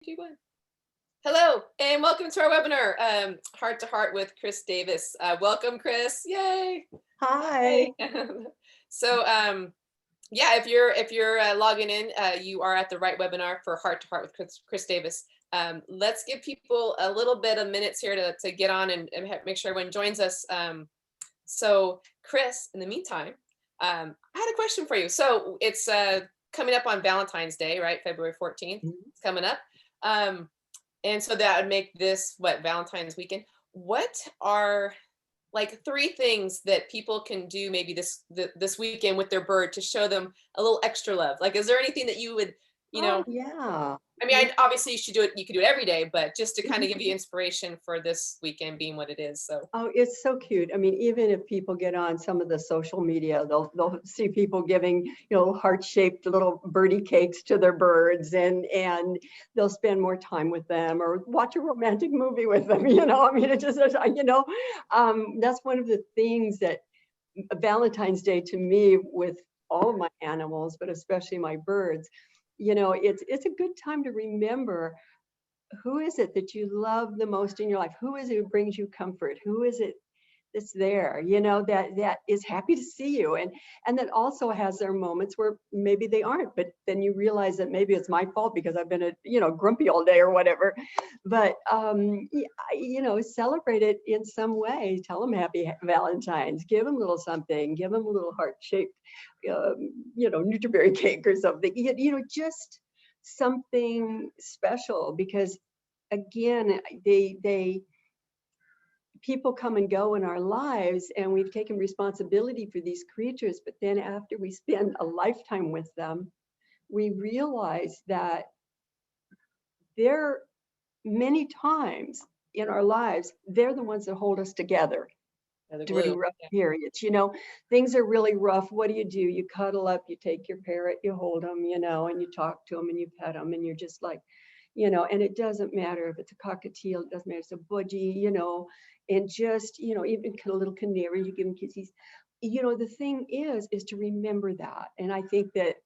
2, 1. Hello, and welcome to our webinar, Heart to Heart with Chris Davis. Welcome, Chris. Yay. Hi. So, yeah, if you're logging in, you are at the right webinar for Heart to Heart with Chris Davis. Let's give people a little bit of minutes here to get on and make sure everyone joins us. So, Chris, in the meantime, I had a question for you. So it's coming up on Valentine's Day, right? February 14th. It's coming up. And so that would make this Valentine's weekend. What are like 3 things that people can do maybe this weekend with their bird to show them a little extra love? Like, is there anything that you would, Yeah. I mean, obviously you could do it every day, but just to kind of give you inspiration for this weekend being what it is. So. Oh, it's so cute. I mean, even if people get on some of the social media, they'll see people giving, heart-shaped little birdie cakes to their birds, and they'll spend more time with them or watch a romantic movie with them. I mean, it just, that's one of the things that Valentine's Day to me with all of my animals, but especially my birds, it's a good time to remember who is it that you love the most in your life? Who is it who brings you comfort? Who is it that's there, that is happy to see you, and that also has their moments where maybe they aren't, but then you realize that maybe it's my fault because I've been grumpy all day or whatever. But celebrate it in some way. Tell them happy Valentine's. Give them a little something. Give them a little heart-shaped, Nutri-Berry cake or something. Just something special, because again, people come and go in our lives, and we've taken responsibility for these creatures, but then after we spend a lifetime with them, we realize that they're many times in our lives, they're the ones that hold us together during rough periods. Things are really rough. What do? You cuddle up, you take your parrot, you hold them, and you talk to them and you pet them, and you're just like, and it doesn't matter if it's a cockatiel, it doesn't matter if it's a budgie, and just, even a little canary, you give them kisses. The thing is to remember that. And I think that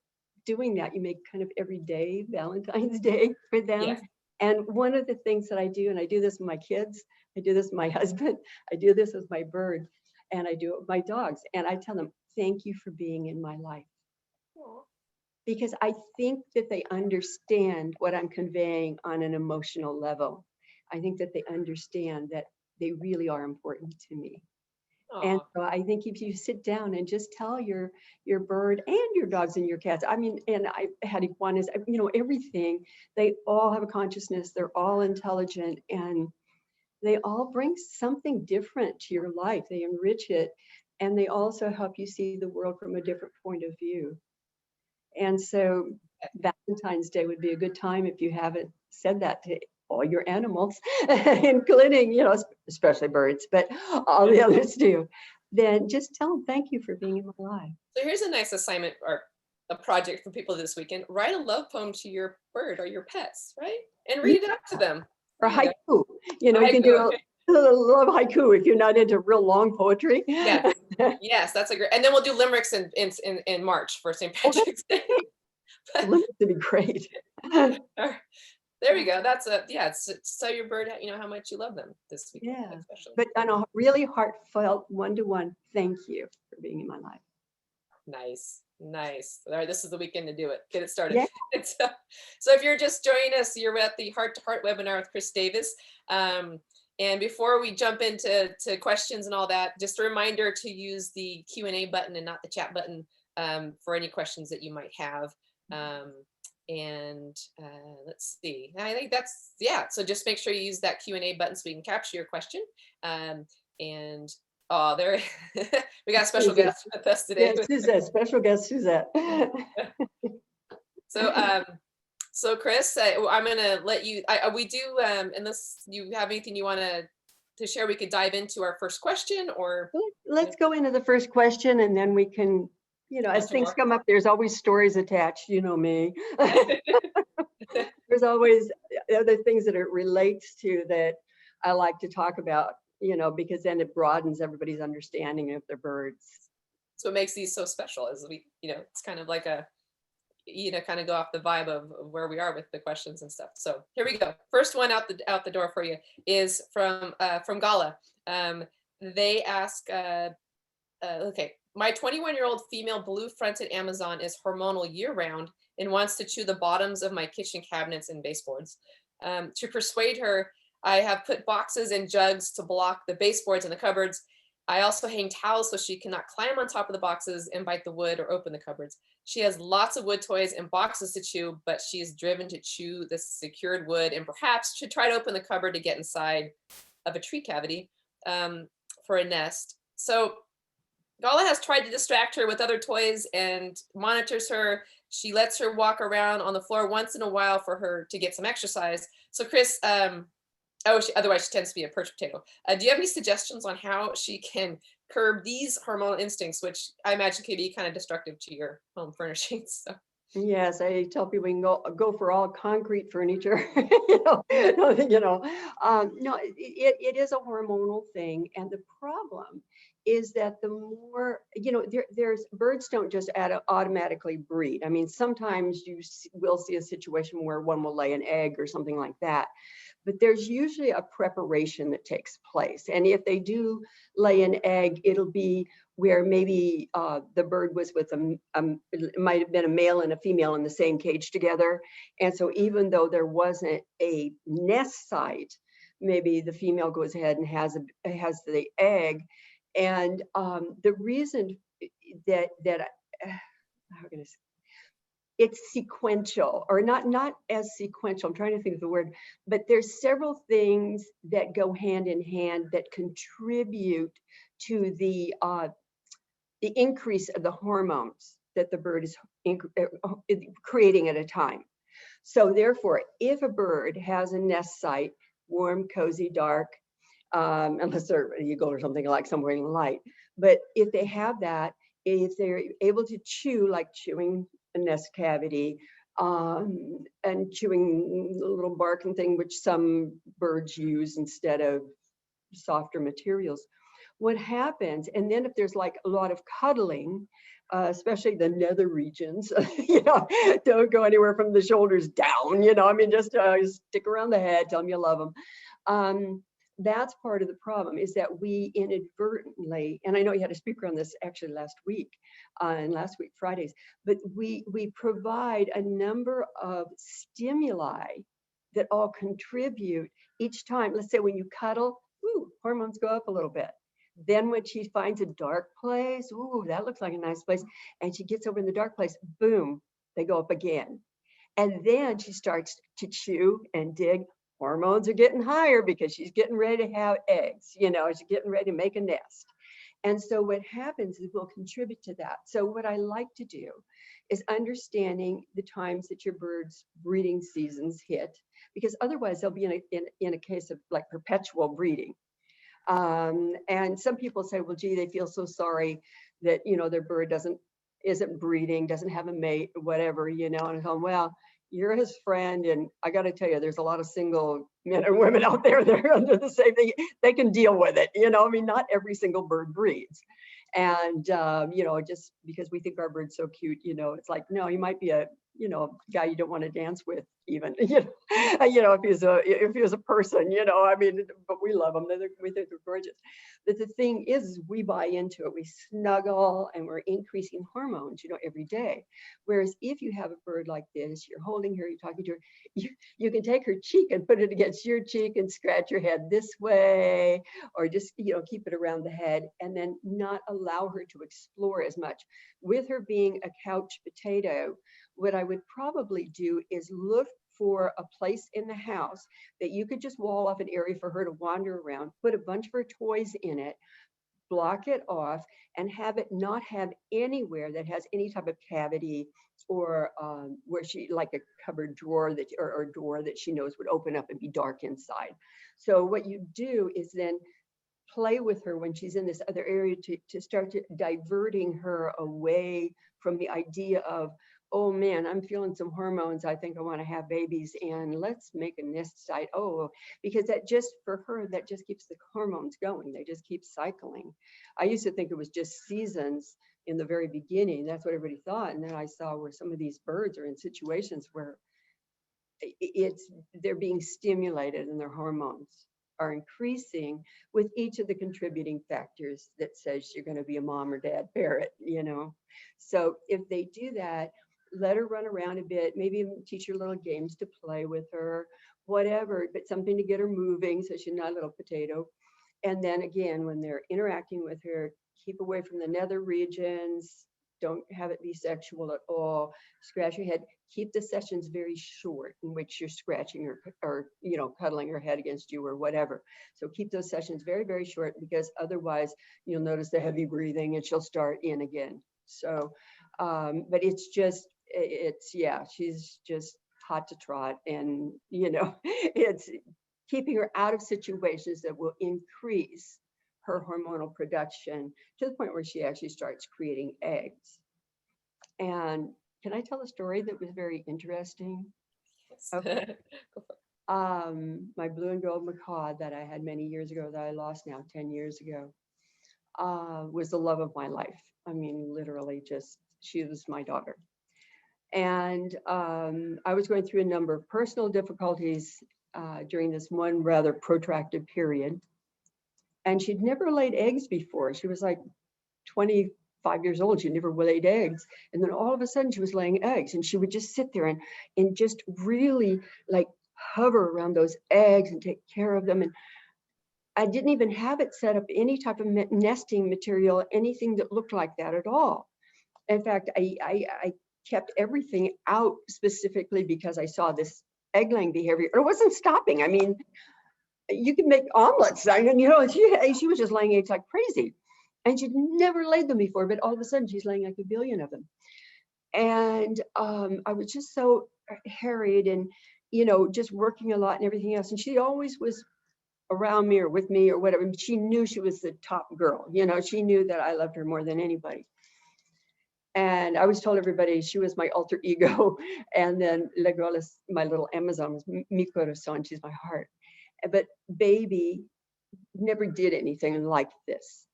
doing that, you make kind of every day Valentine's Day for them. Yeah. And one of the things that I do, and I do this with my kids, I do this with my husband, I do this with my bird, and I do it with my dogs. And I tell them, thank you for being in my life. Aww. Because I think that they understand what I'm conveying on an emotional level. I think that they understand that they really are important to me. Aww. And so I think if you sit down and just tell your bird and your dogs and your cats, I mean, and I had iguanas, everything, they all have a consciousness, they're all intelligent, and they all bring something different to your life. They enrich it, and they also help you see the world from a different point of view. And so Valentine's Day would be a good time, if you haven't said that to all your animals, including, especially birds, but all the others do, then just tell them thank you for being in my life. So here's a nice assignment or a project for people this weekend. Write a love poem to your bird or your pets, right? And read it out to them. Or haiku. You can do a love haiku if you're not into real long poetry. Yeah. Yes, that's a great. And then we'll do limericks in March for St. Patrick's Day. Limericks would be great. There we go. That's tell your bird how much you love them this weekend. Yeah, especially. But on a really heartfelt one-to-one thank you for being in my life. Nice. All right, this is the weekend to do it. Get it started. Yeah. So if you're just joining us, you're at the Heart to Heart webinar with Chris Davis. And before we jump into questions and all that, just a reminder to use the Q&A button and not the chat button for any questions that you might have. And let's see, I think that's, so just make sure you use that Q&A button so we can capture your question. And there we got a special guest with us today. Yeah, Suzette, special guest Suzette. So Chris, I'm gonna let you, we do, unless you have anything you want to share, we could dive into our first question, or let's go into the first question, and then we can, as things come up, there's always stories attached, me. There's always other things that it relates to that I like to talk about, because then it broadens everybody's understanding of their birds. So what makes these so special is it's kind of like kind of go off the vibe of where we are with the questions and stuff. So here we go. First one out the door for you is from Gala. They ask, okay, my 21-year-old female blue-fronted Amazon is hormonal year-round and wants to chew the bottoms of my kitchen cabinets and baseboards. To persuade her, I have put boxes and jugs to block the baseboards and the cupboards. I also hang towels so she cannot climb on top of the boxes and bite the wood or open the cupboards. She has lots of wood toys and boxes to chew, but she is driven to chew the secured wood and perhaps should try to open the cupboard to get inside of a tree cavity for a nest. So Gala has tried to distract her with other toys and monitors her. She lets her walk around on the floor once in a while for her to get some exercise. So Chris, otherwise she tends to be a perch potato. Do you have any suggestions on how she can curb these hormonal instincts, which I imagine can be kind of destructive to your home furnishings? So. Yes, I tell people we can go for all concrete furniture. No, it is a hormonal thing, and the problem is that the more, there's birds don't just automatically breed. I mean, sometimes you will see a situation where one will lay an egg or something like that, but there's usually a preparation that takes place. And if they do lay an egg, it'll be where maybe the bird was with it might have been a male and a female in the same cage together. And so even though there wasn't a nest site, maybe the female goes ahead and has the egg. And the reason that how can I say, it's sequential, or not as sequential, I'm trying to think of the word, but there's several things that go hand in hand that contribute to the increase of the hormones that the bird is creating at a time. So therefore, if a bird has a nest site, warm, cozy, dark, unless they're eagle or something like somewhere in light, but if they have that, if they're able to chew, like chewing a nest cavity, and chewing the little bark and thing, which some birds use instead of softer materials, what happens, and then if there's like a lot of cuddling, especially the nether regions, don't go anywhere from the shoulders down, I mean, just stick around the head, tell them you love them. That's part of the problem, is that we inadvertently, and I know you had a speaker on this actually last week, and last week Fridays, but we provide a number of stimuli that all contribute each time. Let's say when you cuddle, hormones go up a little bit. Then when she finds a dark place, that looks like a nice place, and she gets over in the dark place, boom, they go up again. And then she starts to chew and dig. Hormones are getting higher because she's getting ready to have eggs, she's getting ready to make a nest. And so what happens is we'll contribute to that. So what I like to do is understanding the times that your bird's breeding seasons hit, because otherwise they'll be in a case of like perpetual breeding. And some people say, well, gee, they feel so sorry that, their bird isn't breeding, doesn't have a mate, whatever, and I'm going, well, you're his friend, and I got to tell you, there's a lot of single men and women out there that are under the same thing. They can deal with it, I mean, not every single bird breeds. And, just because we think our bird's so cute, it's like, no, he might be a guy you don't want to dance with even, if he was a person, I mean, but we love them. We think they're gorgeous. But the thing is, we buy into it. We snuggle and we're increasing hormones, every day. Whereas if you have a bird like this, you're holding her, you're talking to her, you can take her cheek and put it against your cheek and scratch your head this way, or just, keep it around the head, and then not allow her to explore as much. With her being a couch potato, what I would probably do is look for a place in the house that you could just wall off an area for her to wander around, put a bunch of her toys in it, block it off, and have it not have anywhere that has any type of cavity or where she, like a cupboard drawer or door that she knows would open up and be dark inside. So what you do is then play with her when she's in this other area to start diverting her away from the idea of, oh man, I'm feeling some hormones. I think I want to have babies, and let's make a nest site. Because that just, for her, that just keeps the hormones going. They just keep cycling. I used to think it was just seasons, in the very beginning. That's what everybody thought. And then I saw where some of these birds are in situations where they're being stimulated and their hormones are increasing with each of the contributing factors that says you're going to be a mom or dad parrot, you know. So if they do that, let her run around a bit, maybe even teach her little games to play with her, whatever, but something to get her moving so she's not a little potato. And then again, when they're interacting with her, keep away from the nether regions. Don't have it be sexual at all. Scratch your head. Keep the sessions very short in which you're scratching or you know, cuddling her head against you or whatever. So keep those sessions very, very short, because otherwise you'll notice the heavy breathing and she'll start in again. So, but yeah, she's just hot to trot, and you know, it's keeping her out of situations that will increase her hormonal production to the point where she actually starts creating eggs. And can I tell a story that was very interesting? Yes. Okay. My blue and gold macaw that I had many years ago, that I lost now 10 years ago, was the love of my life. I mean, literally just, she was my daughter. And I was going through a number of personal difficulties during this one rather protracted period. And she'd never laid eggs before. She was like 25 years old. She never laid eggs. And then all of a sudden she was laying eggs, and she would just sit there and just really like hover around those eggs and take care of them. And I didn't even have it set up any type of nesting material, anything that looked like that at all. In fact, I kept everything out specifically because I saw this egg laying behavior. It wasn't stopping. I mean, you can make omelets. I mean, you know, she was just laying eggs like crazy. And she'd never laid them before, but all of a sudden she's laying like a billion of them. And I was just so harried and, you know, just working a lot and everything else. And she always was around me or with me or whatever. She knew she was the top girl. You know, she knew that I loved her more than anybody. And I always told everybody she was my alter ego. And then La Girl is my little Amazon, was mi corazón, she's my heart. But baby never did anything like this.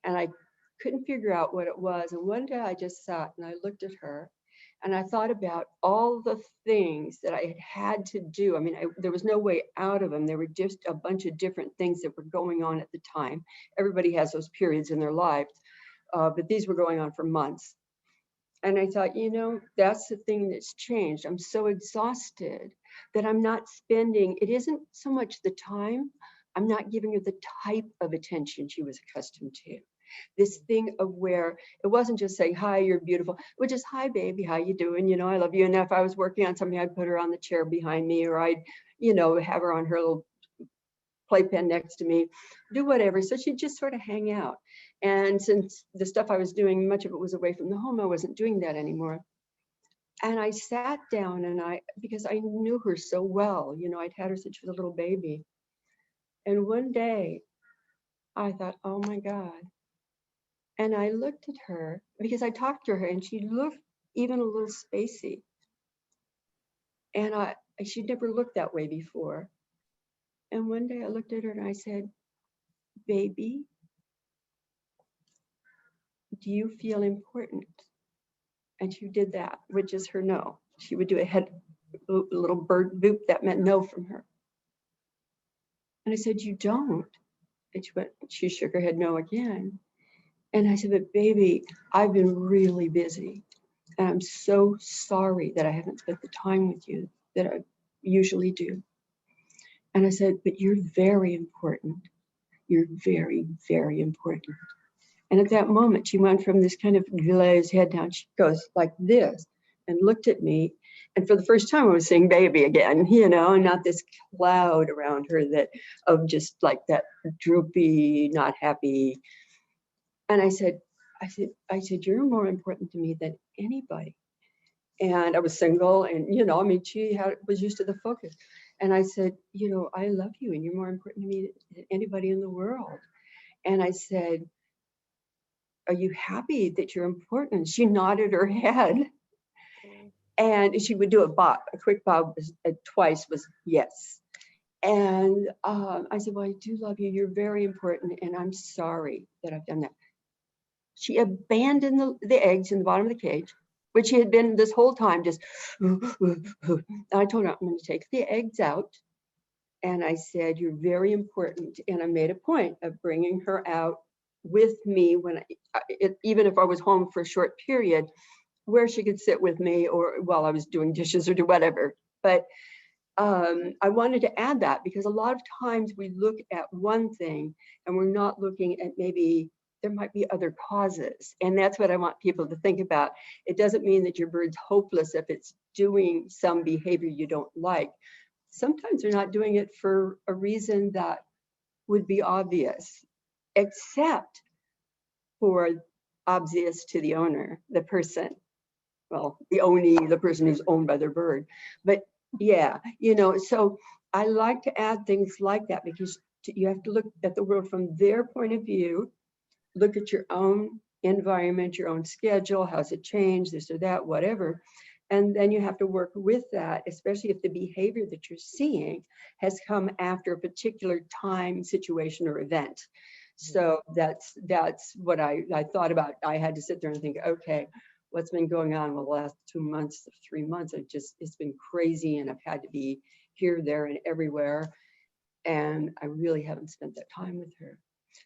And I couldn't figure out what it was. And one day I just sat and I looked at her and I thought about all the things that I had to do. I mean, there was no way out of them. There were just a bunch of different things that were going on at the time. Everybody has those periods in their life, but these were going on for months. And I thought, you know, that's the thing that's changed. I'm so exhausted that I'm not spending, it isn't so much the time, I'm not giving her the type of attention she was accustomed to. This thing of where it wasn't just saying, hi, you're beautiful, but just, hi, baby, how you doing? You know, I love you. And if I was working on something, I'd put her on the chair behind me, or I'd, you know, have her on her little playpen next to me, do whatever. So she'd just sort of hang out. And since the stuff I was doing, much of it was away from the home, I wasn't doing that anymore. And I sat down and because I knew her so well, you know, I'd had her since she was a little baby. And one day I thought, oh my God. And I looked at her because I talked to her and she looked even a little spacey. And she'd never looked that way before. And one day I looked at her and I said, baby, do you feel important? And she did that, which is her no. She would do a little bird boop that meant no from her. And I said, you don't. And she shook her head no again. And I said, but baby, I've been really busy. And I'm so sorry that I haven't spent the time with you that I usually do. And I said, but you're very important. You're very, very important. And at that moment, she went from this kind of glazed head down. She goes like this and looked at me. And for the first time, I was saying baby again, you know, and not this cloud around her of just like that droopy, not happy. And I said, you're more important to me than anybody. And I was single and, you know, I mean, she was used to the focus. And I said, you know, I love you and you're more important to me than anybody in the world. And I said, are you happy that you're important? She nodded her head. And she would do a quick bob twice was yes. And I said, well, I do love you. You're very important. And I'm sorry that I've done that. She abandoned the eggs in the bottom of the cage, which she had been this whole time just, I told her, I'm going to take the eggs out. And I said, you're very important. And I made a point of bringing her out with me when, even if I was home for a short period, where she could sit with me or while I was doing dishes or do whatever. But I wanted to add that because a lot of times we look at one thing and we're not looking at maybe there might be other causes. And that's what I want people to think about. It doesn't mean that your bird's hopeless if it's doing some behavior you don't like. Sometimes they're not doing it for a reason that would be obvious, except for obvious to the owner, the person. Well, the person who's owned by their bird. But yeah, so I like to add things like that because you have to look at the world from their point of view, look at your own environment, your own schedule, how's it changed, this or that, whatever. And then you have to work with that, especially if the behavior that you're seeing has come after a particular time, situation, or event. So that's what I thought about. I had to sit there and think, okay, what's been going on the last 2 months, 3 months? It's been crazy, and I've had to be here, there, and everywhere. And I really haven't spent that time with her.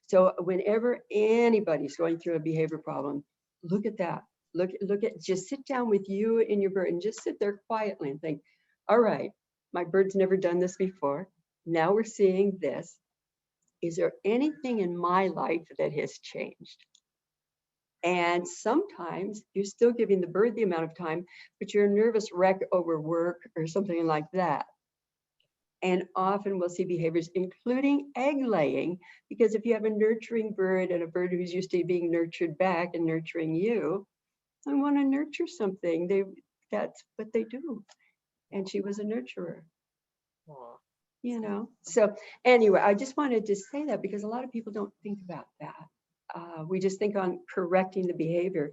So whenever anybody's going through a behavior problem, look at that. Look at, just sit down with you and your bird and just sit there quietly and think, all right, my bird's never done this before. Now we're seeing this. Is there anything in my life that has changed? And sometimes you're still giving the bird the amount of time, but you're a nervous wreck over work or something like that. And often we'll see behaviors, including egg laying, because if you have a nurturing bird and a bird who's used to being nurtured back and nurturing you, I want to nurture something. That's what they do. And she was a nurturer. So anyway, I just wanted to say that because a lot of people don't think about that. We just think on correcting the behavior.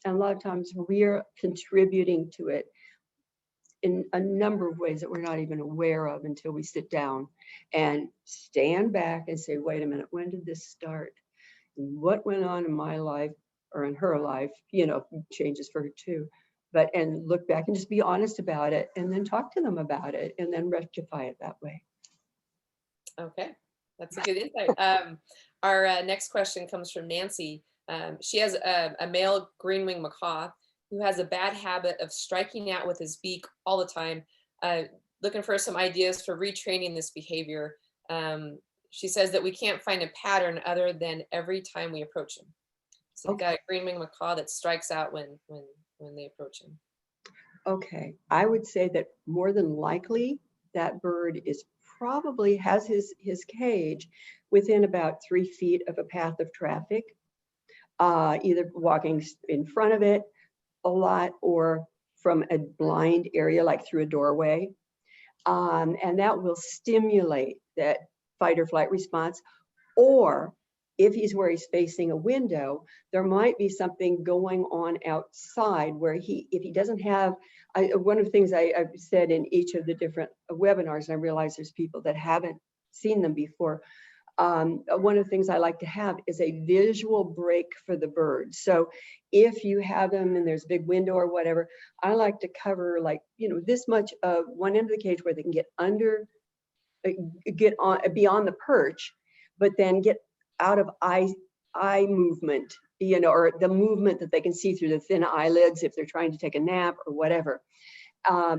And a lot of times we're contributing to it in a number of ways that we're not even aware of until we sit down and stand back and say, wait a minute, when did this start? What went on in my life or in her life? Changes for her too. And look back and just be honest about it and then talk to them about it and then rectify it that way. Okay, that's a good insight. Our next question comes from Nancy. She has a male green-winged macaw who has a bad habit of striking out with his beak all the time, looking for some ideas for retraining this behavior. She says that we can't find a pattern other than every time we approach him. So we've got a green-winged macaw that strikes out when they approach him. Okay, I would say that more than likely that bird probably has his cage within about 3 feet of a path of traffic, either walking in front of it a lot or from a blind area like through a doorway. And that will stimulate that fight or flight response. Or if he's where he's facing a window, there might be something going on outside where if he doesn't have, one of the things I've said in each of the different webinars, and I realize there's people that haven't seen them before, one of the things I like to have is a visual break for the bird. So if you have them and there's a big window or whatever, I like to cover this much of one end of the cage where they can get under, get on beyond the perch, but then get out of eye movement, or the movement that they can see through the thin eyelids if they're trying to take a nap or whatever.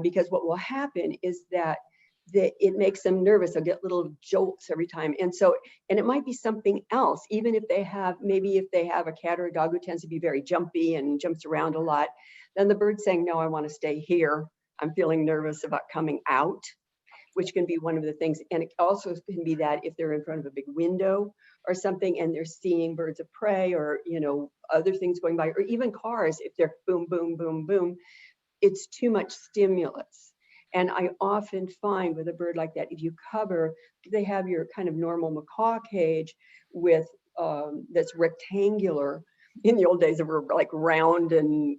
Because what will happen is that it makes them nervous. They'll get little jolts every time. And it might be something else, even if they have a cat or a dog who tends to be very jumpy and jumps around a lot, then the bird's saying, no, I want to stay here. I'm feeling nervous about coming out, which can be one of the things. And it also can be that if they're in front of a big window or something and they're seeing birds of prey or, other things going by, or even cars, if they're boom, boom, boom, boom, it's too much stimulus. And I often find with a bird like that, if you cover, they have your kind of normal macaw cage with that's rectangular. In the old days, they were like round and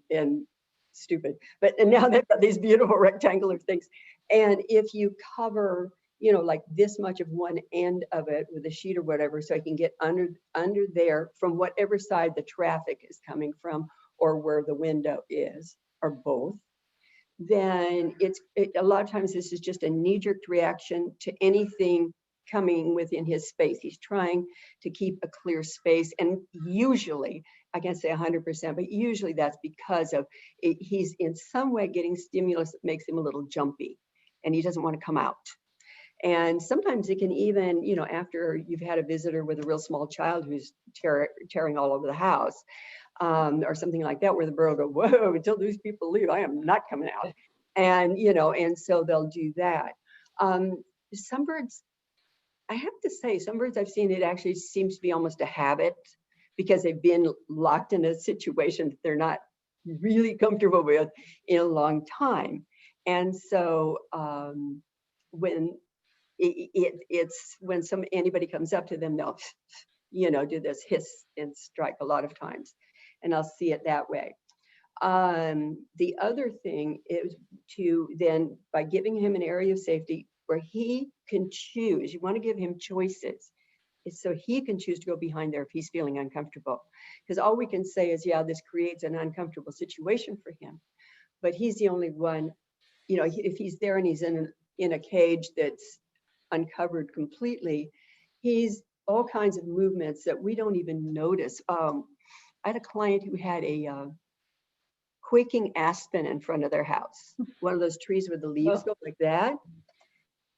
stupid, but now they've got these beautiful rectangular things. And if you cover, like this much of one end of it with a sheet or whatever, so I can get under there from whatever side the traffic is coming from or where the window is, or both, then a lot of times this is just a knee-jerk reaction to anything coming within his space. He's trying to keep a clear space, and usually, I can't say 100%, but usually that's because of he's in some way getting stimulus that makes him a little jumpy, and he doesn't want to come out. And sometimes it can even, after you've had a visitor with a real small child who's tearing all over the house, or something like that, where the bird will go, whoa, until these people leave, I am not coming out. And, and so they'll do that. Some birds, I have to say, some birds I've seen, it actually seems to be almost a habit because they've been locked in a situation that they're not really comfortable with in a long time. And so when it's when anybody comes up to them, they'll, do this hiss and strike a lot of times. And I'll see it that way. The other thing is to then, by giving him an area of safety where he can choose, you want to give him choices, is so he can choose to go behind there if he's feeling uncomfortable. Because all we can say is, yeah, this creates an uncomfortable situation for him. But he's the only one, if he's there and he's in a cage that's uncovered completely, he's all kinds of movements that we don't even notice. I had a client who had a quaking aspen in front of their house, one of those trees where the leaves go like that.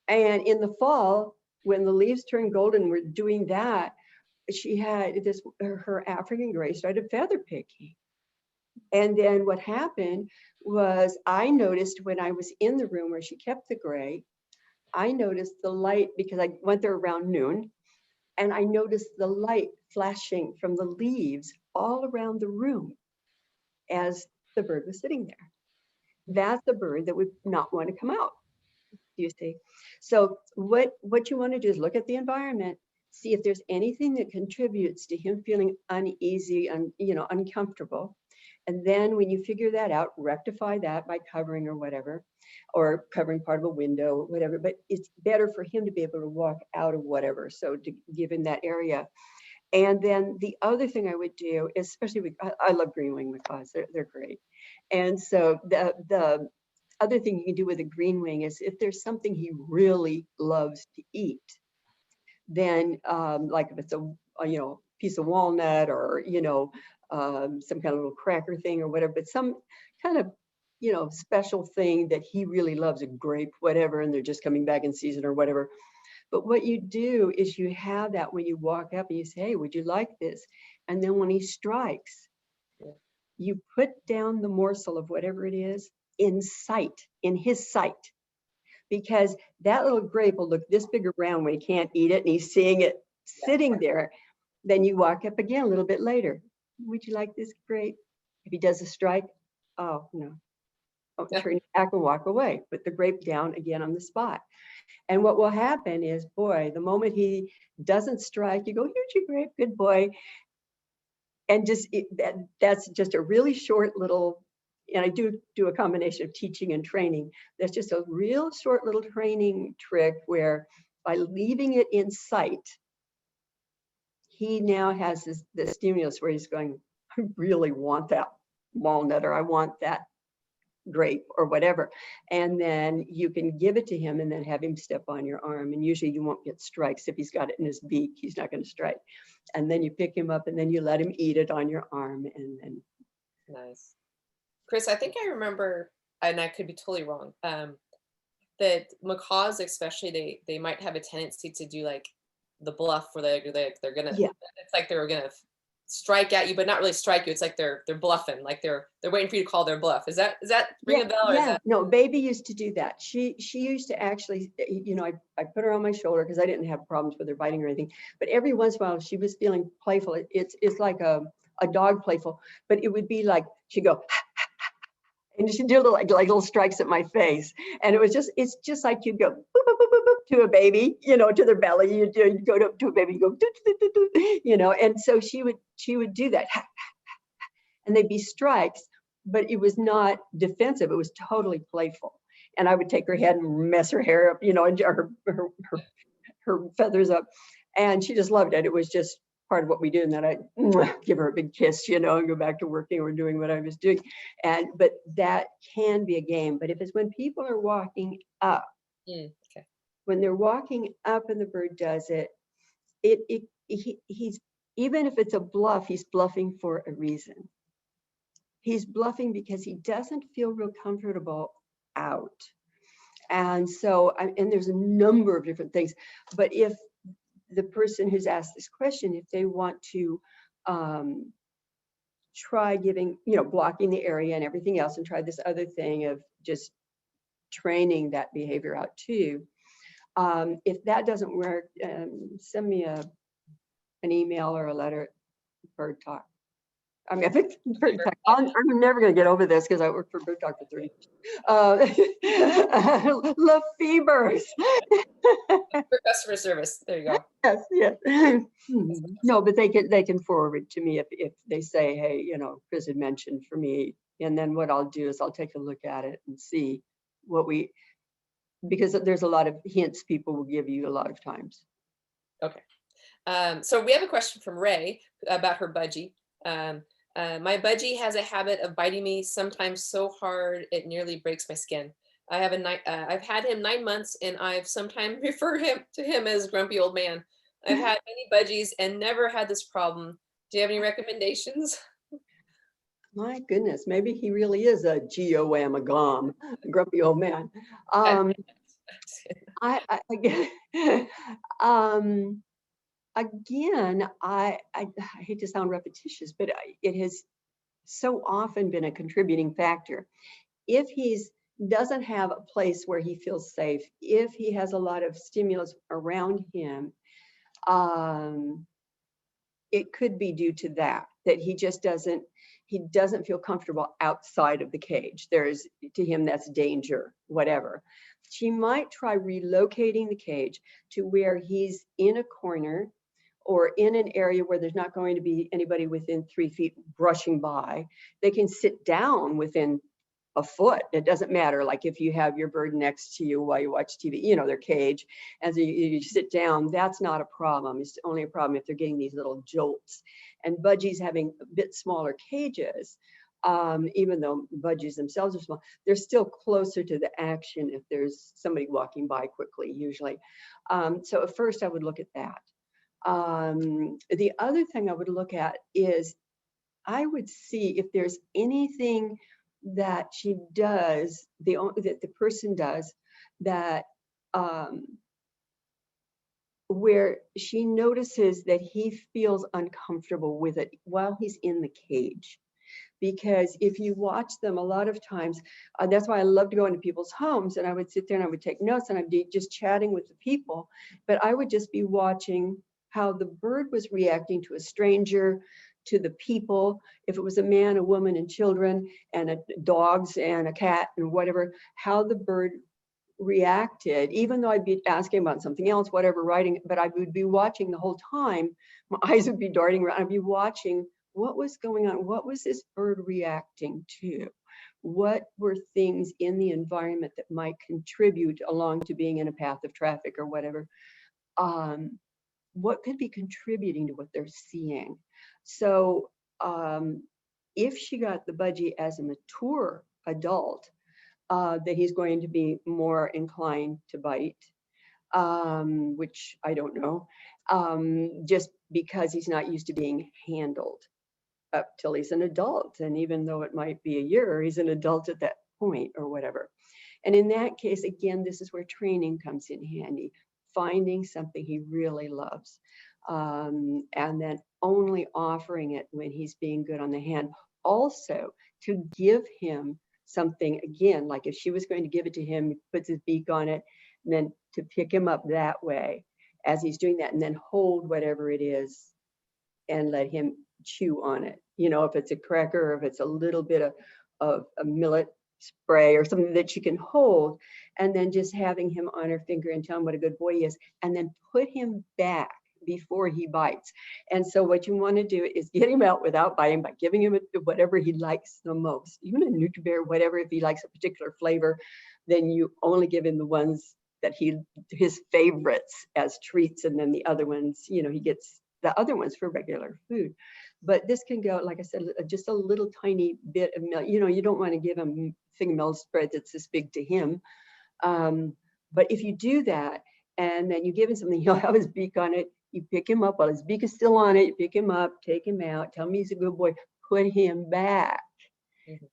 And in the fall, when the leaves turn golden, we're doing that, she had her African gray started feather picking. And then what happened was, I noticed when I was in the room where she kept the gray, I noticed the light, because I went there around noon, and I noticed the light flashing from the leaves all around the room as the bird was sitting there. That's the bird that would not want to come out, you see. So what you want to do is look at the environment, see if there's anything that contributes to him feeling uneasy and uncomfortable. And then when you figure that out, rectify that by covering or whatever, or covering part of a window or whatever. But it's better for him to be able to walk out of whatever, so to give him that area. And then the other thing I would do, especially I love green-winged macaws, they're great. And so the other thing you can do with a green wing is, if there's something he really loves to eat, then like if it's a piece of walnut, or some kind of little cracker thing or whatever, but some kind of special thing that he really loves, a grape, whatever, and they're just coming back in season or whatever. But what you do is you have that when you walk up and you say, hey, would you like this? And then when he strikes, you put down the morsel of whatever it is in his sight, because that little grape will look this big around when he can't eat it and he's seeing it sitting there. Then you walk up again a little bit later. Would you like this grape? If he does a strike, oh no, turn back and walk away. Put the grape down again on the spot. And what will happen is, boy, the moment he doesn't strike, you go, here's your grape, good boy. And just that's just a really short little, and I do a combination of teaching and training. That's just a real short little training trick where, by leaving it in sight, he now has the stimulus where he's going, I really want that walnut, or I want that grape, or whatever. And then you can give it to him and then have him step on your arm. And usually you won't get strikes. If he's got it in his beak, he's not going to strike. And then you pick him up and then you let him eat it on your arm. And then. Nice. Chris, I think I remember, and I could be totally wrong, that macaws especially, they might have a tendency to do like the bluff, where they're gonna, it's like they're gonna strike at you, but not really strike you. It's like they're bluffing, like they're waiting for you to call their bluff. Is that ring a bell? Or is that... No, Baby used to do that. She used to actually, I put her on my shoulder because I didn't have problems with her biting or anything. But every once in a while, she was feeling playful. It's like a dog playful, but it would be like she'd go, and she'd do like little strikes at my face, and it's just like you go boop, boop, boop, boop, boop, to a baby, to their belly. You go to a baby, you go, doo, doo, doo, doo, and so she would do that, and they'd be strikes, but it was not defensive. It was totally playful. And I would take her head and mess her hair up, and her feathers up. And she just loved it. It was just part of what we do. And then I'd give her a big kiss, and go back to working or doing what I was doing. But that can be a game. But if it's when people are walking up, Okay. when they're walking up and the bird does it, he's, even if it's a bluff, he's bluffing for a reason. He's bluffing because he doesn't feel real comfortable out. And so, and there's a number of different things, but if the person who's asked this question, if they want to try giving, blocking the area and everything else, and try this other thing of just training that behavior out too, if that doesn't work, send me an email or a letter, Bird Talk. I mean, I think Bird Talk, I'm never going to get over this because I worked for Bird Talk for 30 years. Lafeber. For customer service. There you go. Yes, yes. No, but they can forward to me if they say, hey, Chris had mentioned for me. And then what I'll do is I'll take a look at it and see what because there's a lot of hints people will give you a lot of times. Okay. So we have a question from Ray about her Budgie. My Budgie has a habit of biting me, sometimes so hard it nearly breaks my skin. I've had him 9 months, and I've sometimes referred to him as grumpy old man. I've had many Budgies and never had this problem. Do you have any recommendations? My goodness, maybe he really is a G-O-M, a grumpy old man. Again, I hate to sound repetitious, but it has so often been a contributing factor. If he doesn't have a place where he feels safe, if he has a lot of stimulus around him, it could be due to that he just doesn't feel comfortable outside of the cage. To him, that's danger, whatever. She might try relocating the cage to where he's in a corner or in an area where there's not going to be anybody within 3 feet brushing by. They can sit down within a foot. It doesn't matter. Like if you have your bird next to you while you watch TV, their cage, and you sit down, that's not a problem. It's only a problem if they're getting these little jolts. And budgies having a bit smaller cages, even though budgies themselves are small, they're still closer to the action if there's somebody walking by quickly, usually. So at first I would look at that. The other thing I would look at is I would see if there's anything that she does, that the person does, that where she notices that he feels uncomfortable with it while he's in the cage. Because if you watch them a lot of times, that's why I love to go into people's homes, and I would sit there and I would take notes, and I'd be just chatting with the people, but I would just be watching how the bird was reacting to a stranger, to the people, if it was a man, a woman, and children, and dogs and a cat and whatever, how the bird reacted, even though I'd be asking about something else, whatever, writing, but I would be watching the whole time. My eyes would be darting around. I'd be watching what was going on. What was this bird reacting to? What were things in the environment that might contribute along to being in a path of traffic or whatever? What could be contributing to what they're seeing? So if she got the budgie as a mature adult, that he's going to be more inclined to bite, which I don't know, just because he's not used to being handled up till he's an adult. And even though it might be a year, he's an adult at that point or whatever. And in that case, again, this is where training comes in handy, finding something he really loves, and then only offering it when he's being good on the hand. Also, to give him something, again, like if she was going to give it to him, he puts his beak on it, and then to pick him up that way as he's doing that, and then hold whatever it is and let him chew on it. If it's a cracker, or if it's a little bit of a millet spray or something that she can hold, and then just having him on her finger and tell him what a good boy he is, and then put him back before he bites. And so what you want to do is get him out without biting by giving him whatever he likes the most, even a Nutri-Bear, whatever. If he likes a particular flavor, then you only give him the ones that his favorites as treats, and then the other ones, you know, he gets the other ones for regular food. But this can go, like I said, just a little tiny bit of milk. You know, you don't want to give him thing milk spread that's this big to him. But if you do that, and then you give him something, he'll have his beak on it. You pick him up while his beak is still on it. You pick him up, take him out, tell him he's a good boy, put him back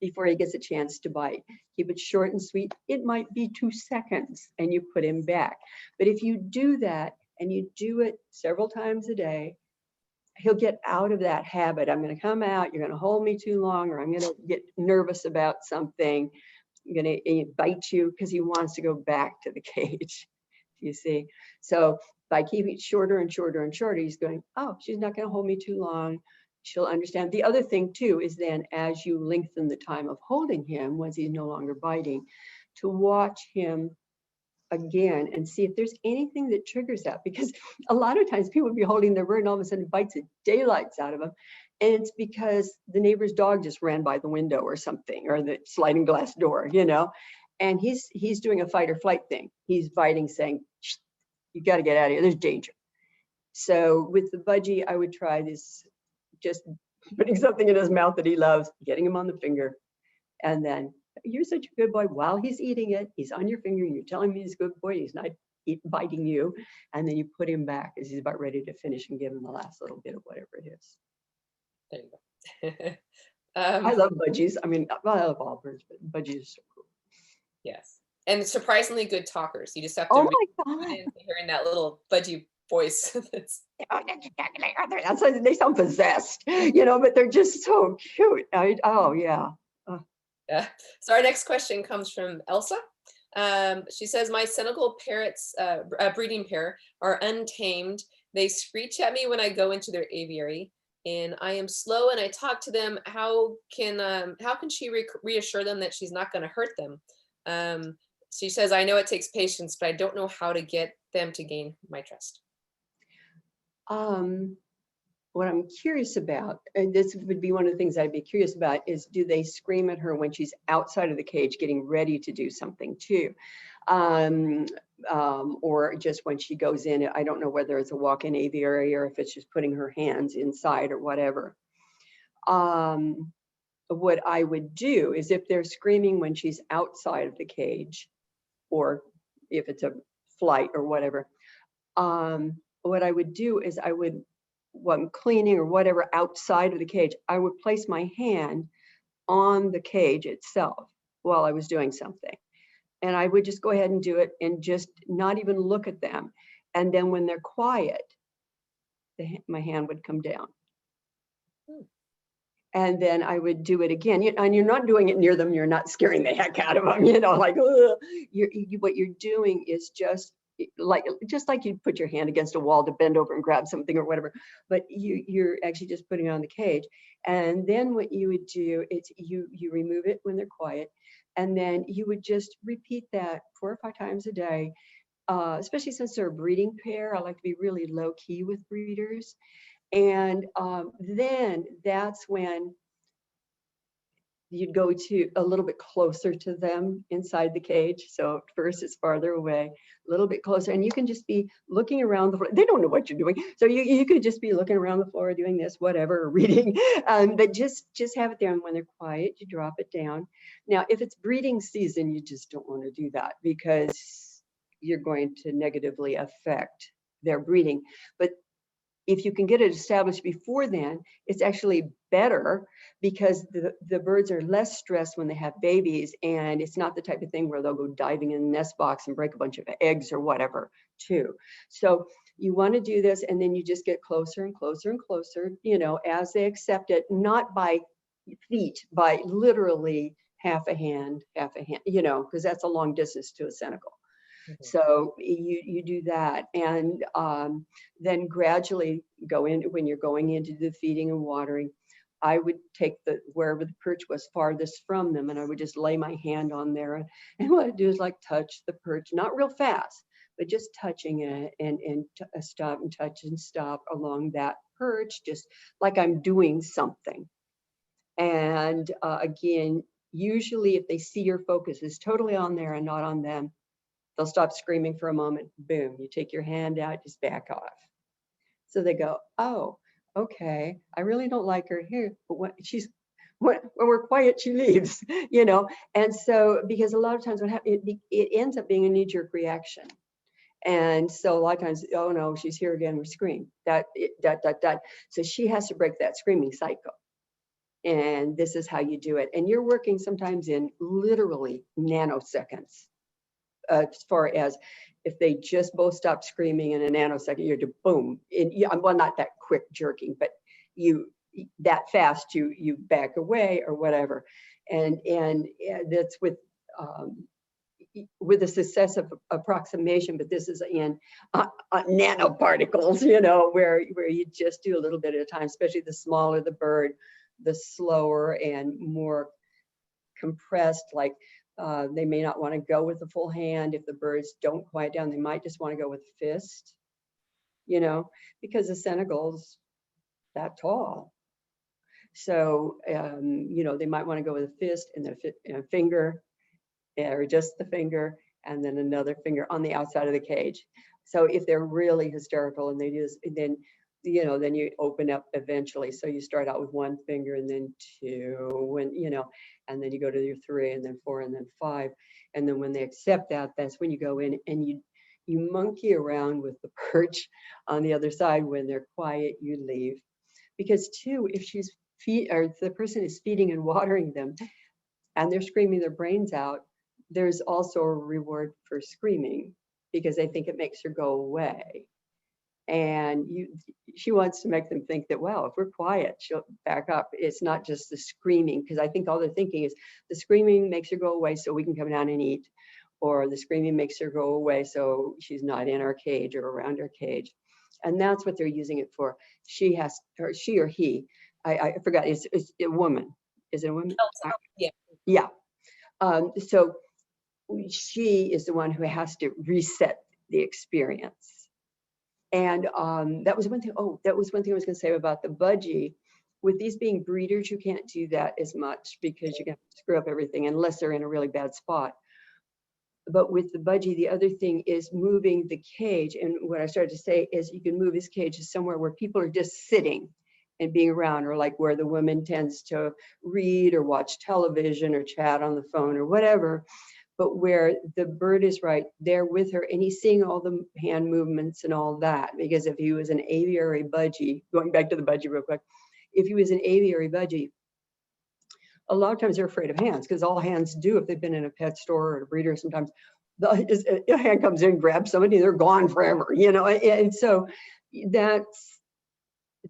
before he gets a chance to bite. Keep it short and sweet. It might be 2 seconds and you put him back. But if you do that and you do it several times a day, he'll get out of that habit. I'm going to come out, you're going to hold me too long, or I'm going to get nervous about something. I'm going to bite you, because he wants to go back to the cage. You see? So by keeping it shorter and shorter and shorter, he's going, oh, she's not going to hold me too long. She'll understand. The other thing too is then, as you lengthen the time of holding him, once he's no longer biting, to watch him again and see if there's anything that triggers that. Because a lot of times people will be holding their bird and all of a sudden it bites the daylights out of them. And it's because the neighbor's dog just ran by the window or something, or the sliding glass door, you know, and he's doing a fight or flight thing. He's biting, saying, you got to get out of here, there's danger. So with the Budgie, I would try this, just putting something in his mouth that he loves, getting him on the finger, and then, you're such a good boy. While he's eating it, he's on your finger, and you're telling me he's a good boy, he's not biting you, and then you put him back as he's about ready to finish and give him the last little bit of whatever it is. There you go. I love Budgies. I mean, well, I love all birds, but Budgies are so cool. Yes. And surprisingly good talkers. You just have to oh my God. hearing that little Budgie voice. They sound possessed, you know, but they're just so cute. Oh yeah. Yeah. So our next question comes from Elsa. She says, my Senegal parrots, breeding pair, are untamed. They screech at me when I go into their aviary, and I am slow and I talk to them. How can she reassure them that she's not going to hurt them? She says, I know it takes patience, but I don't know how to get them to gain my trust. What I'm curious about, and this would be one of the things I'd be curious about, is do they scream at her when she's outside of the cage getting ready to do something too? Or just when she goes in? I don't know whether it's a walk-in aviary or if it's just putting her hands inside or whatever. What I would do is, if they're screaming when she's outside of the cage, or if it's a flight or whatever, what I would do is while I'm cleaning or whatever outside of the cage, I would place my hand on the cage itself while I was doing something. And I would just go ahead and do it and just not even look at them. And then when they're quiet, my hand would come down. And then I would do it again. And you're not doing it near them. You're not scaring the heck out of them, you know, like, what you're doing is just like you'd put your hand against a wall to bend over and grab something or whatever, but you're actually just putting it on the cage. And then what you would do is you remove it when they're quiet, and then you would just repeat that 4 or 5 times a day, especially since they're a breeding pair. I like to be really low key with breeders. And then that's when you'd go to a little bit closer to them inside the cage. So first it's farther away, a little bit closer, and you can just be looking around the floor. They don't know what you're doing. So you could just be looking around the floor, doing this, whatever, or reading, but just have it there. And when they're quiet, you drop it down. Now, if it's breeding season, you just don't want to do that, because you're going to negatively affect their breeding. But if you can get it established before then, it's actually better, because the birds are less stressed when they have babies, and it's not the type of thing where they'll go diving in the nest box and break a bunch of eggs or whatever too. So you want to do this, and then you just get closer and closer and closer, you know, as they accept it, not by feet, by literally half a hand, you know, because that's a long distance to a Senegal. So you do that, and then gradually go in. When you're going into the feeding and watering, I would take wherever the perch was farthest from them, and I would just lay my hand on there. And what I do is like touch the perch, not real fast, but just touching it and stop and touch and stop along that perch, just like I'm doing something. And again, usually if they see your focus is totally on there and not on them, they'll stop screaming for a moment. Boom, you take your hand out, just back off. So they go, oh, okay, I really don't like her here, but when we're quiet, she leaves, you know? And so, because a lot of times what happens, it ends up being a knee-jerk reaction. And so a lot of times, oh no, she's here again, we scream, that. So she has to break that screaming cycle. And this is how you do it. And you're working sometimes in literally nanoseconds, as far as if they just both stop screaming in a nanosecond, you're to boom. Well, not that quick jerking, but that fast, you back away or whatever. And that's with a successive approximation, but this is in nanoparticles, you know, where you just do a little bit at a time, especially the smaller the bird, the slower and more compressed, like they may not want to go with the full hand. If the birds don't quiet down, they might just want to go with a fist, you know, because the Senegal's that tall. So, you know, they might want to go with a fist and a finger, or just the finger, and then another finger on the outside of the cage. So if they're really hysterical and they just, then, you know, then you open up eventually. So you start out with one finger and then two, and, you know, and then you go to your 3 and then 4 and then 5. And then when they accept that, that's when you go in and you monkey around with the perch on the other side. When they're quiet, you leave. Because too, if the person is feeding and watering them and they're screaming their brains out, there's also a reward for screaming because they think it makes her go away. And she wants to make them think that, well, if we're quiet, she'll back up. It's not just the screaming, because I think all they're thinking is the screaming makes her go away so we can come down and eat, or the screaming makes her go away so she's not in our cage or around our cage. And that's what they're using it for. She or he, I forgot, it's a woman. Is it a woman? Yeah. Yeah. So she is the one who has to reset the experience. And that was one thing. Oh, that was one thing I was going to say about the Budgie. With these being breeders, you can't do that as much because you're going to screw up everything unless they're in a really bad spot. But with the Budgie, the other thing is moving the cage. And what I started to say is you can move his cage to somewhere where people are just sitting and being around, or like where the woman tends to read or watch television or chat on the phone or whatever, but where the bird is right there with her and he's seeing all the hand movements and all that. Because if he was an aviary Budgie, going back to the Budgie real quick, if he was an aviary Budgie, a lot of times they're afraid of hands, because all hands do, if they've been in a pet store or a breeder, sometimes a hand comes in, grabs somebody, they're gone forever, you know. And so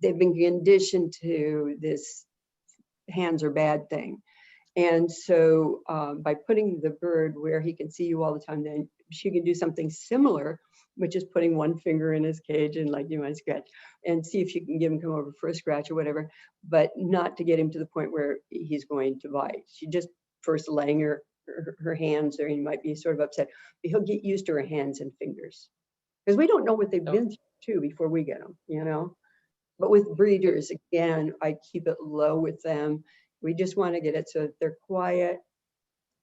they've been conditioned to this hands are bad thing. And so by putting the bird where he can see you all the time, then she can do something similar, which is putting one finger in his cage and like, you might scratch and see if you can get him come over for a scratch or whatever, but not to get him to the point where he's going to bite. She just first laying her hands there, and he might be sort of upset, but he'll get used to her hands and fingers, because we don't know what they've been through before we get them, you know. But with breeders, again, I keep it low with them. We just want to get it so that they're quiet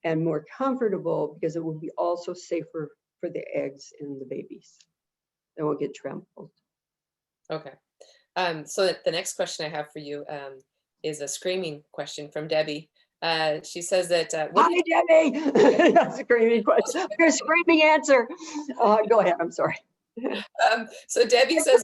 and more comfortable, because it will be also safer for the eggs and the babies. They won't get trampled. Okay. So the next question I have for you is a screaming question from Debbie. She says that. Hi, Debbie. That's a screaming question. A screaming answer. Go ahead. I'm sorry. So Debbie says,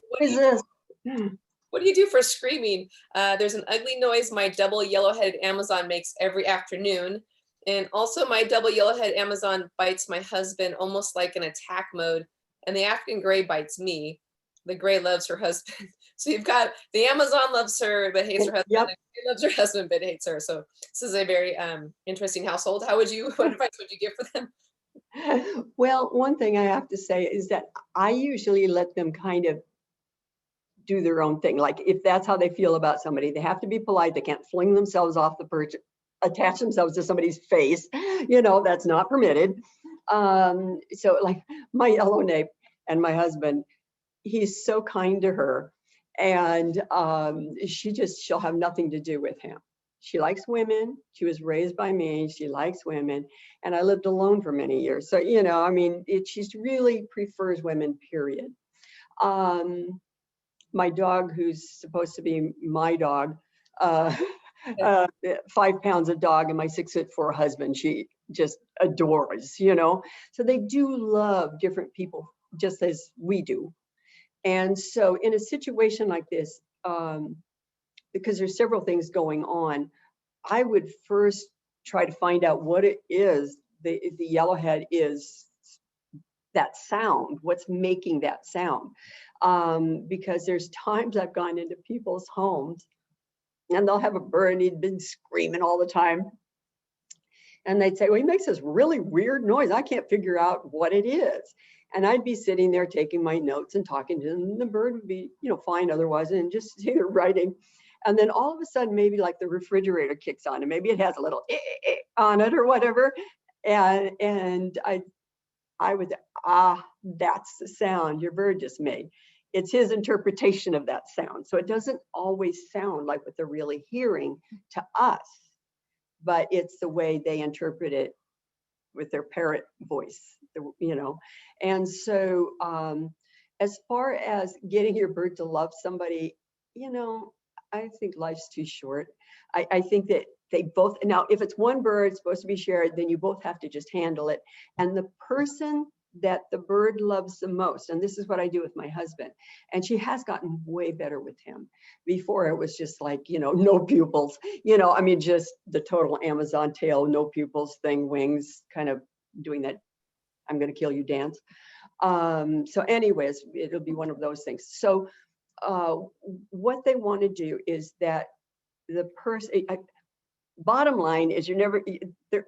What do you do for screaming? There's an ugly noise my double yellow-headed Amazon makes every afternoon. And also my double yellow-headed Amazon bites my husband almost like an attack mode. And the African gray bites me. The gray loves her husband. So you've got the Amazon loves her but hates her husband. Yep. And the gray loves her husband but hates her. So this is a very interesting household. What advice would you give for them? Well, one thing I have to say is that I usually let them kind of do their own thing. Like if that's how they feel about somebody, they have to be polite. They can't fling themselves off the perch, attach themselves to somebody's face. You know, that's not permitted. So like my yellow nape and my husband, he's so kind to her, and she'll have nothing to do with him. She likes women. She was raised by me. She likes women, and I lived alone for many years. So, you know, I mean, she really prefers women, period. My dog, who's supposed to be my dog, uh, 5 pounds of dog, and my 6'4" husband, she just adores, you know. So they do love different people just as we do. And so in a situation like this, because there's several things going on, I would first try to find out what it is the yellowhead is, that sound, what's making that sound. Because there's times I've gone into people's homes and they'll have a bird and he'd been screaming all the time. And they'd say, well, he makes this really weird noise. I can't figure out what it is. And I'd be sitting there taking my notes and talking to him. And the bird would be, you know, fine otherwise, and just either writing. And then all of a sudden, maybe like the refrigerator kicks on, and maybe it has a little on it or whatever. And I would, that's the sound your bird just made. It's his interpretation of that sound. So it doesn't always sound like what they're really hearing to us, but it's the way they interpret it with their parrot voice, you know. And so as far as getting your bird to love somebody, you know, I think life's too short. I think that they both, now if it's one bird supposed to be shared, then you both have to just handle it. And the person that the bird loves the most, and this is what I do with my husband, and she has gotten way better with him. Before it was just like, you know, no pupils, you know, I mean, just the total Amazon tail, no pupils thing, wings, kind of doing that I'm going to kill you dance. So anyways, it'll be one of those things. So what they want to do is that the person, bottom line is the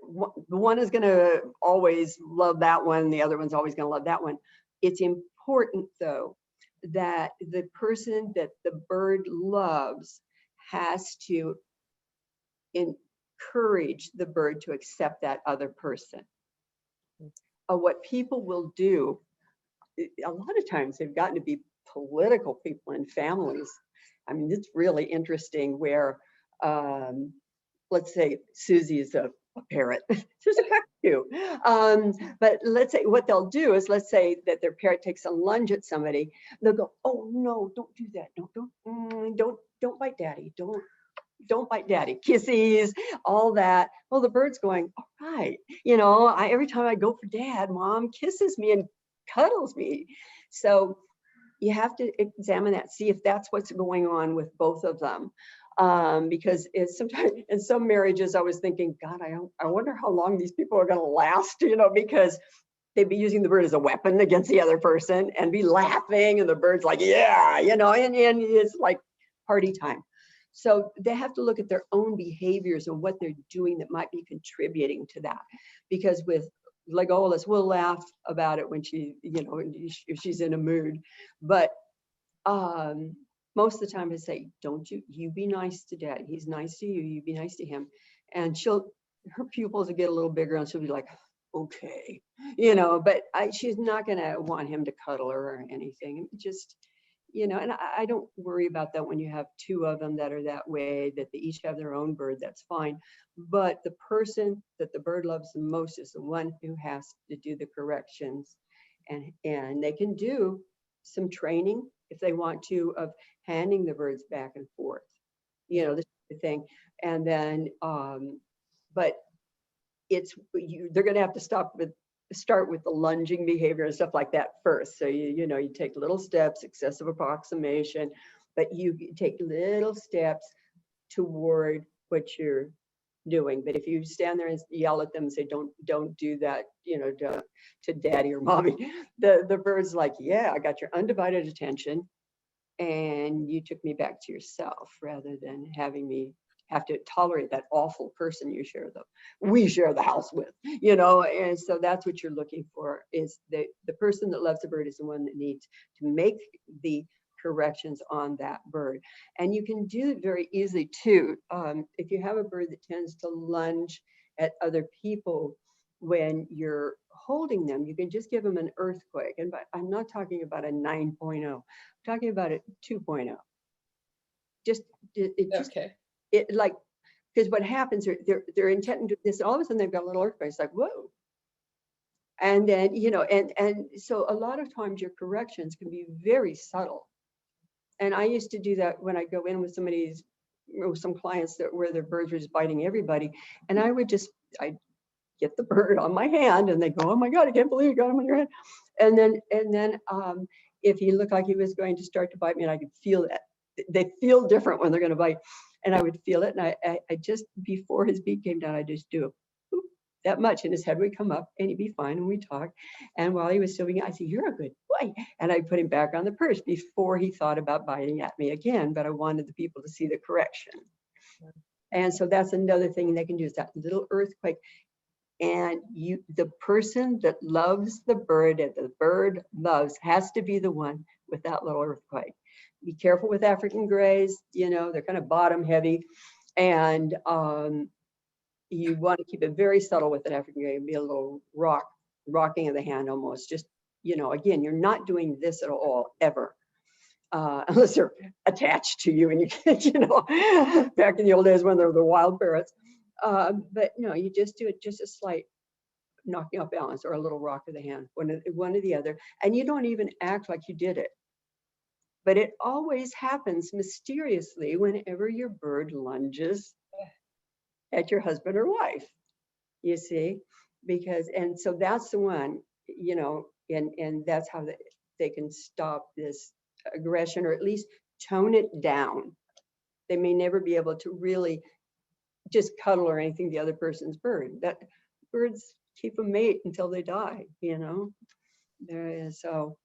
one is going to always love that one, the other one's always going to love that one. It's important though that the person that the bird loves has to encourage the bird to accept that other person. What people will do, a lot of times they've gotten to be political people in families. I mean, it's really interesting where, let's say Susie is a parrot. She's a cockatoo. But let's say what they'll do is, let's say that their parrot takes a lunge at somebody. They'll go, "Oh no, don't do that. Don't bite daddy. Don't bite daddy." Kisses, all that. Well, the bird's going, all right. You know, every time I go for dad, mom kisses me and cuddles me. So you have to examine that, see if that's what's going on with both of them. Because it's sometimes in some marriages, I was thinking, God, I wonder how long these people are going to last, you know, because they'd be using the bird as a weapon against the other person and be laughing, and the bird's like, yeah, you know, and it's like party time. So they have to look at their own behaviors and what they're doing that might be contributing to that. Because with Legolas, we'll laugh about it when she, you know, if she's in a mood, but most of the time I say, don't you be nice to dad. He's nice to you, you be nice to him. And her pupils will get a little bigger and she'll be like, okay, you know, but she's not going to want him to cuddle her or anything. Just, you know, and I don't worry about that when you have two of them that are that way, that they each have their own bird, that's fine. But the person that the bird loves the most is the one who has to do the corrections. And they can do some training if they want to, of handing the birds back and forth, you know, this thing. And then, but they're going to have to start with the lunging behavior and stuff like that first. So you know, you take little steps, excessive approximation, but you take little steps toward what you're doing. But if you stand there and yell at them and say, don't do that, you know, to daddy or mommy, the bird's like, yeah, I got your undivided attention and you took me back to yourself, rather than having me have to tolerate that awful person we share the house with, you know. And so that's what you're looking for, is the person that loves the bird is the one that needs to make the corrections on that bird. And you can do it very easily too. If you have a bird that tends to lunge at other people when you're holding them, you can just give them an earthquake. And I'm not talking about a 9.0, I'm talking about a 2.0. Just Okay. it like, because what happens, they're intending to do this, all of a sudden they've got a little earthquake. It's like, whoa. And then, and so a lot of times your corrections can be very subtle. And I used to do that when I go in with some clients where their birds were just biting everybody. And I'd get the bird on my hand and they go, oh my God, I can't believe you got him on your hand. And then if he looked like he was going to start to bite me, and I could feel that. They feel different when they're going to bite. And I would feel it. And I just, before his beak came down, I just do boop, that much. And his head would come up and he'd be fine. And we talk. And while he was still being, I said, you're a good boy. And I put him back on the perch before he thought about biting at me again. But I wanted the people to see the correction. And so that's another thing they can do, is that little earthquake. And the person that loves the bird and the bird loves has to be the one with that little earthquake. Be careful with African grays, they're kind of bottom heavy. And you want to keep it very subtle with an African gray, and be a little rocking of the hand almost. Just, again, you're not doing this at all, ever. Unless they're attached to you and you can't, back in the old days when they were the wild parrots. But no, you just do it, just a slight knocking off balance or a little rock of the hand, one or the other. And you don't even act like you did it. But it always happens mysteriously whenever your bird lunges at your husband or wife, you see, and so that's the one, and that's how they can stop this aggression, or at least tone it down. They may never be able to really just cuddle or anything the other person's bird. That birds keep a mate until they die, There is, so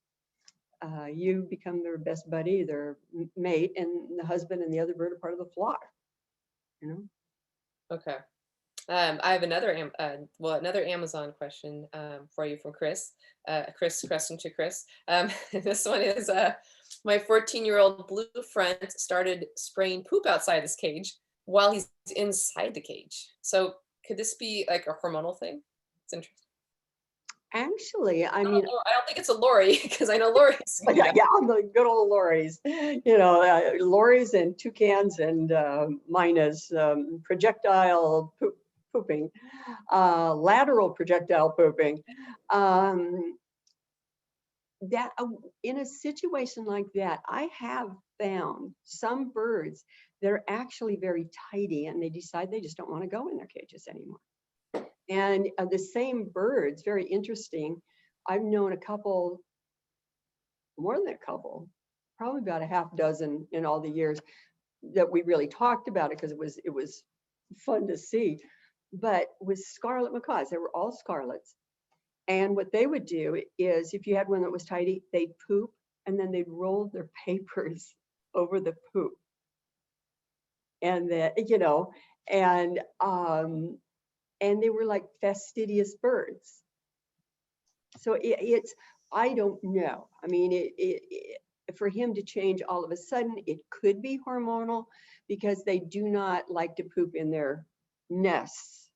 you become their best buddy, their mate, and the husband and the other bird are part of the flock, Okay. I have another Amazon question for you from Chris. Question to Chris. This one is, my 14-year-old blue friend started spraying poop outside his cage while he's inside the cage. So could this be like a hormonal thing? It's interesting. Actually, I don't think it's a Lori, because I know Lori's. Yeah, the good old Loris, Loris and toucans and minus projectile pooping, lateral projectile pooping. That in a situation like that, I have found some birds that are actually very tidy, and they decide they just don't want to go in their cages anymore. And the same birds, very interesting. I've known a couple, more than a couple, probably about a half dozen in all the years that we really talked about it, because it was fun to see. But with scarlet macaws, they were all scarlets. And what they would do is, if you had one that was tidy, they'd poop and then they'd roll their papers over the poop. And that, and they were like fastidious birds. So I don't know. I mean, for him to change all of a sudden, it could be hormonal, because they do not like to poop in their nests.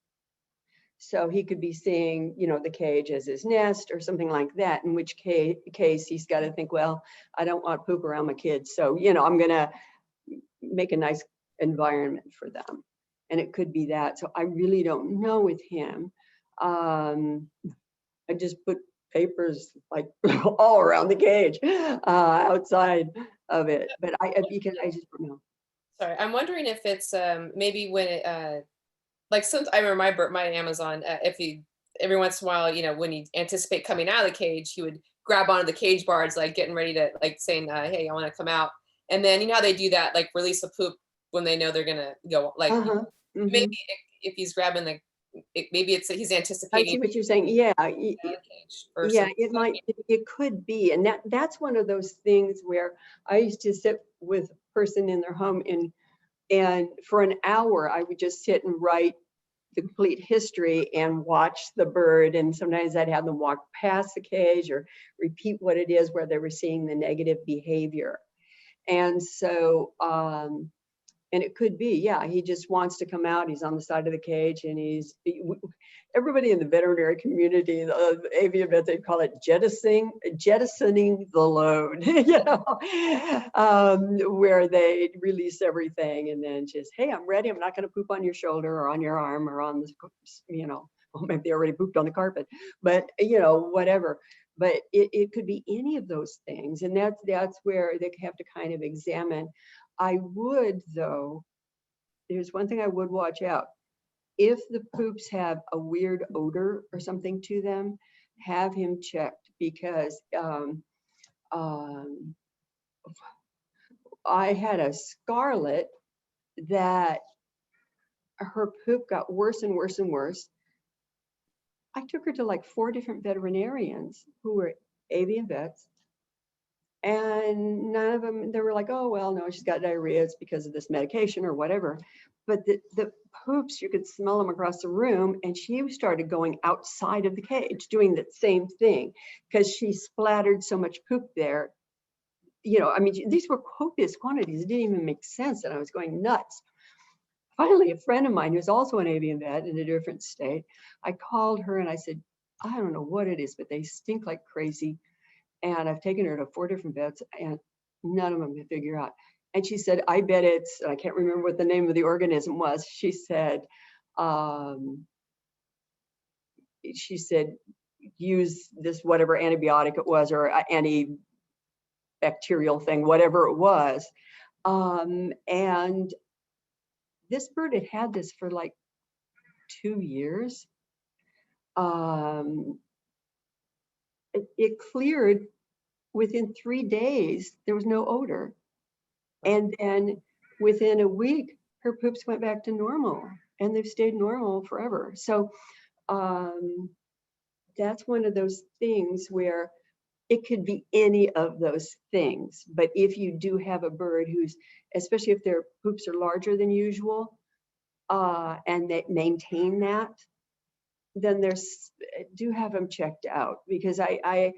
So he could be seeing, the cage as his nest or something like that, in which case he's got to think, well, I don't want poop around my kids. So, I'm going to make a nice environment for them. And it could be that. So I really don't know with him. I just put papers like all around the cage, outside of it. But because I just don't know. Sorry, I'm wondering if it's maybe when it, like, since I remember my Amazon, if he, every once in a while, when you anticipate coming out of the cage, he would grab onto the cage bars, like getting ready to, like saying, hey, I want to come out. And then, how they do that, like release a poop when they know they're going to go, like, maybe if he's grabbing maybe he's anticipating. I see what you're saying. Yeah. Yeah, it could be. And that's one of those things where I used to sit with a person in their home, and for an hour, I would just sit and write the complete history and watch the bird. And sometimes I'd have them walk past the cage or repeat what it is where they were seeing the negative behavior. And so And it could be, yeah, he just wants to come out. He's on the side of the cage, and everybody in the veterinary community, the avian vet, they call it jettisoning the load, you know, where they release everything and then just, hey, I'm ready. I'm not going to poop on your shoulder or on your arm or on the, you know, well, maybe they already pooped on the carpet, but you know, whatever. But it could be any of those things, and that's where they have to kind of examine. I would, though, there's one thing I would watch out. If the poops have a weird odor or something to them, have him checked, because I had a scarlet that her poop got worse and worse and worse. I took her to like 4 different veterinarians who were avian vets, and none of them, they were like, oh, well, no, she's got diarrhea. It's because of this medication or whatever. But the poops, you could smell them across the room. And she started going outside of the cage, doing that same thing, because she splattered so much poop there. You know, I mean, these were copious quantities. It didn't even make sense. And I was going nuts. Finally, a friend of mine who's also an avian vet in a different state, I called her and I said, I don't know what it is, but they stink like crazy. And I've taken her to 4 different vets, and none of them can figure out. And she said, I bet it's, I can't remember what the name of the organism was. She said, use this whatever antibiotic it was, or antibacterial thing, whatever it was. And this bird had had this for like 2 years. It cleared within 3 days. There was no odor. And then within a week, her poops went back to normal, and they've stayed normal forever. So that's one of those things where it could be any of those things. But if you do have a bird who's, especially if their poops are larger than usual, and they maintain that, then do have them checked out, because I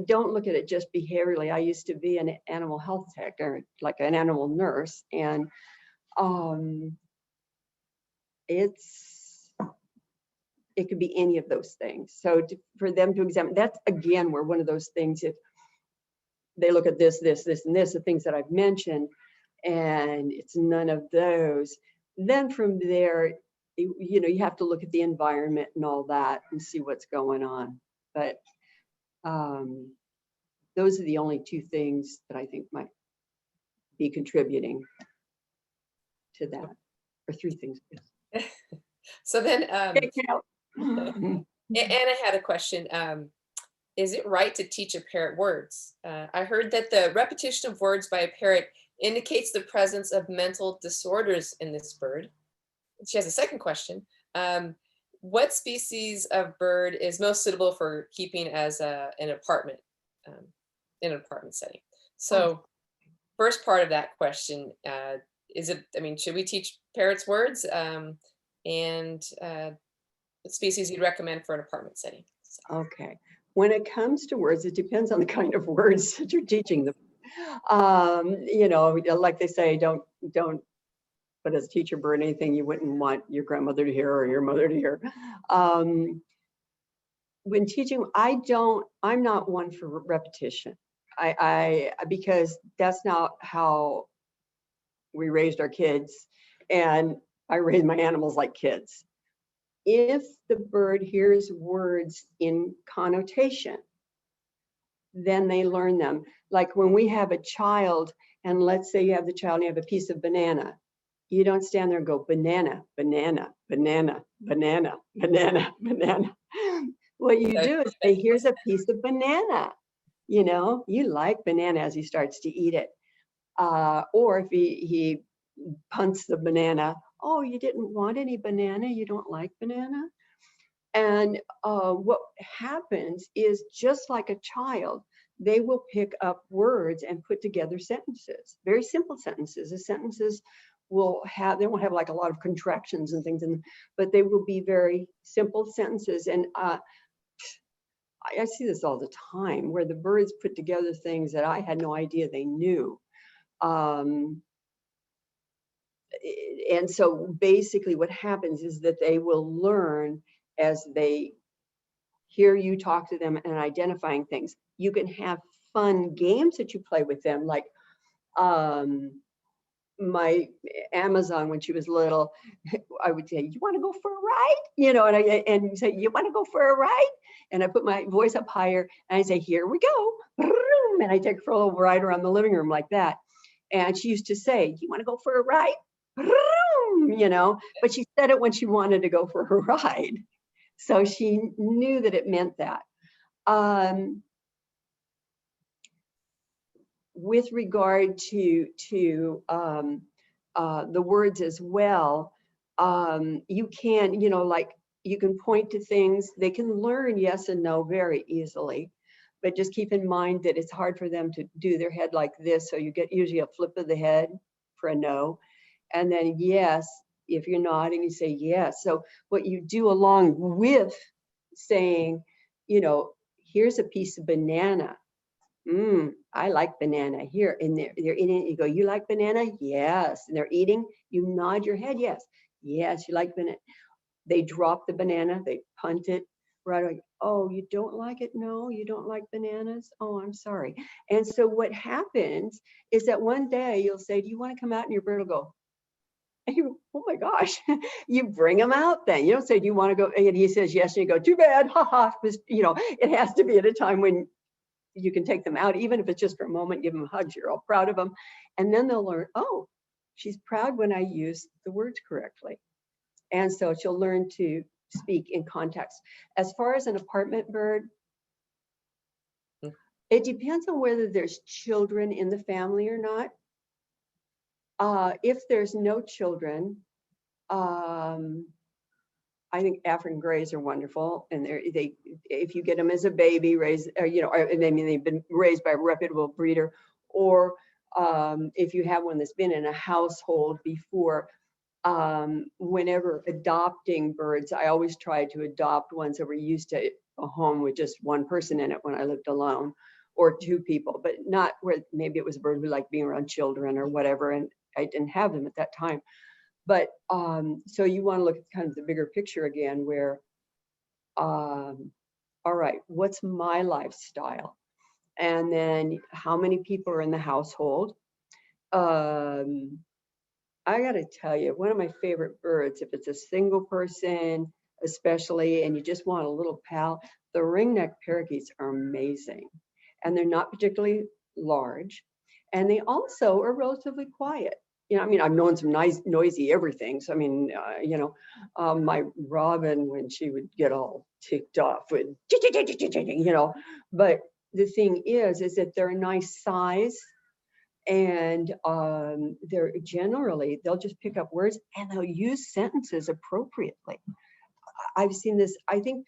don't look at it just behaviorally. I used to be an animal health tech, or like an animal nurse, and it could be any of those things. So for them to examine, that's again where one of those things, if they look at this, this, this, and this, the things that I've mentioned, and it's none of those, then from there, you know, you have to look at the environment and all that and see what's going on. But those are the only 2 things that I think might be contributing to that, or 3 things. So then, Anna had a question. Is it right to teach a parrot words? I heard that the repetition of words by a parrot indicates the presence of mental disorders in this bird. She has a second question. What species of bird is most suitable for keeping as an apartment, in an apartment setting? So first part of that question, is it, I mean, should we teach parrots words? And what species you'd recommend for an apartment setting? So. Okay. When it comes to words, it depends on the kind of words that you're teaching them. You know, like they say, don't but as a teacher bird, anything you wouldn't want your grandmother to hear or your mother to hear. When teaching, I'm not one for repetition. Because that's not how we raised our kids, and I raised my animals like kids. If the bird hears words in connotation, then they learn them. Like when we have a child, and let's say you have the child and you have a piece of banana, you don't stand there and go, banana, banana, banana, banana, banana, banana. What you do is say, here's a piece of banana. You know, you like banana as he starts to eat it. Or if he punts the banana, oh, you didn't want any banana, you don't like banana. And what happens is, just like a child, they will pick up words and put together sentences, very simple sentences. The sentences they won't have like a lot of contractions and things in them, but they will be very simple sentences. And I see this all the time, where the birds put together things that I had no idea they knew. and so basically what happens is that they will learn as they hear you talk to them and identifying things. You can have fun games that you play with them, like my Amazon, when she was little, I would say, "You want to go for a ride?" You know, and say, "You want to go for a ride?" And I put my voice up higher and I say, "Here we go." And I take her for a little ride around the living room like that. And she used to say, "You want to go for a ride?" You know, but she said it when she wanted to go for her ride. So she knew that it meant that. With regard to the words as well, you can, you know, like you can point to things. They can learn yes and no very easily, but just keep in mind that it's hard for them to do their head like this. So you get usually a flip of the head for a no, and then yes, if you're nodding, you say yes. So what you do along with saying, you know, here's a piece of banana. I like banana. Here, and they're eating it. You go, "You like banana?" Yes. And they're eating. You nod your head. Yes. Yes, you like banana. They drop the banana. They punt it right away. "Oh, you don't like it? No, you don't like bananas? Oh, I'm sorry." And so what happens is that one day you'll say, "Do you want to come out?" And your bird will go, and you go, "Oh my gosh." You bring him out then. You don't say, "Do you want to go?" And he says yes. And you go, "Too bad." Ha ha. You know, it has to be at a time when you can take them out, even if it's just for a moment, give them hugs, you're all proud of them. And then they'll learn, oh, she's proud when I use the words correctly. And so she'll learn to speak in context. As far as an apartment bird, it depends on whether there's children in the family or not. If there's no children, I think African Greys are wonderful, and if you get them as a baby, raised, you know, I mean, they've been raised by a reputable breeder, or if you have one that's been in a household before. Whenever adopting birds, I always try to adopt ones that were used to a home with just one person in it when I lived alone, or two people, but not where maybe it was a bird who liked being around children or whatever, and I didn't have them at that time. But so you want to look at kind of the bigger picture again, where, all right, what's my lifestyle? And then how many people are in the household? I got to tell you, one of my favorite birds, if it's a single person, especially, and you just want a little pal, the ringneck parakeets are amazing. And they're not particularly large. And they also are relatively quiet. You know, I mean, I've known some nice, noisy everything. So, I mean, you know, my robin, when she would get all ticked off, would, you know, but the thing is that they're a nice size, and they're generally, they'll just pick up words and they'll use sentences appropriately. I've seen this, I think,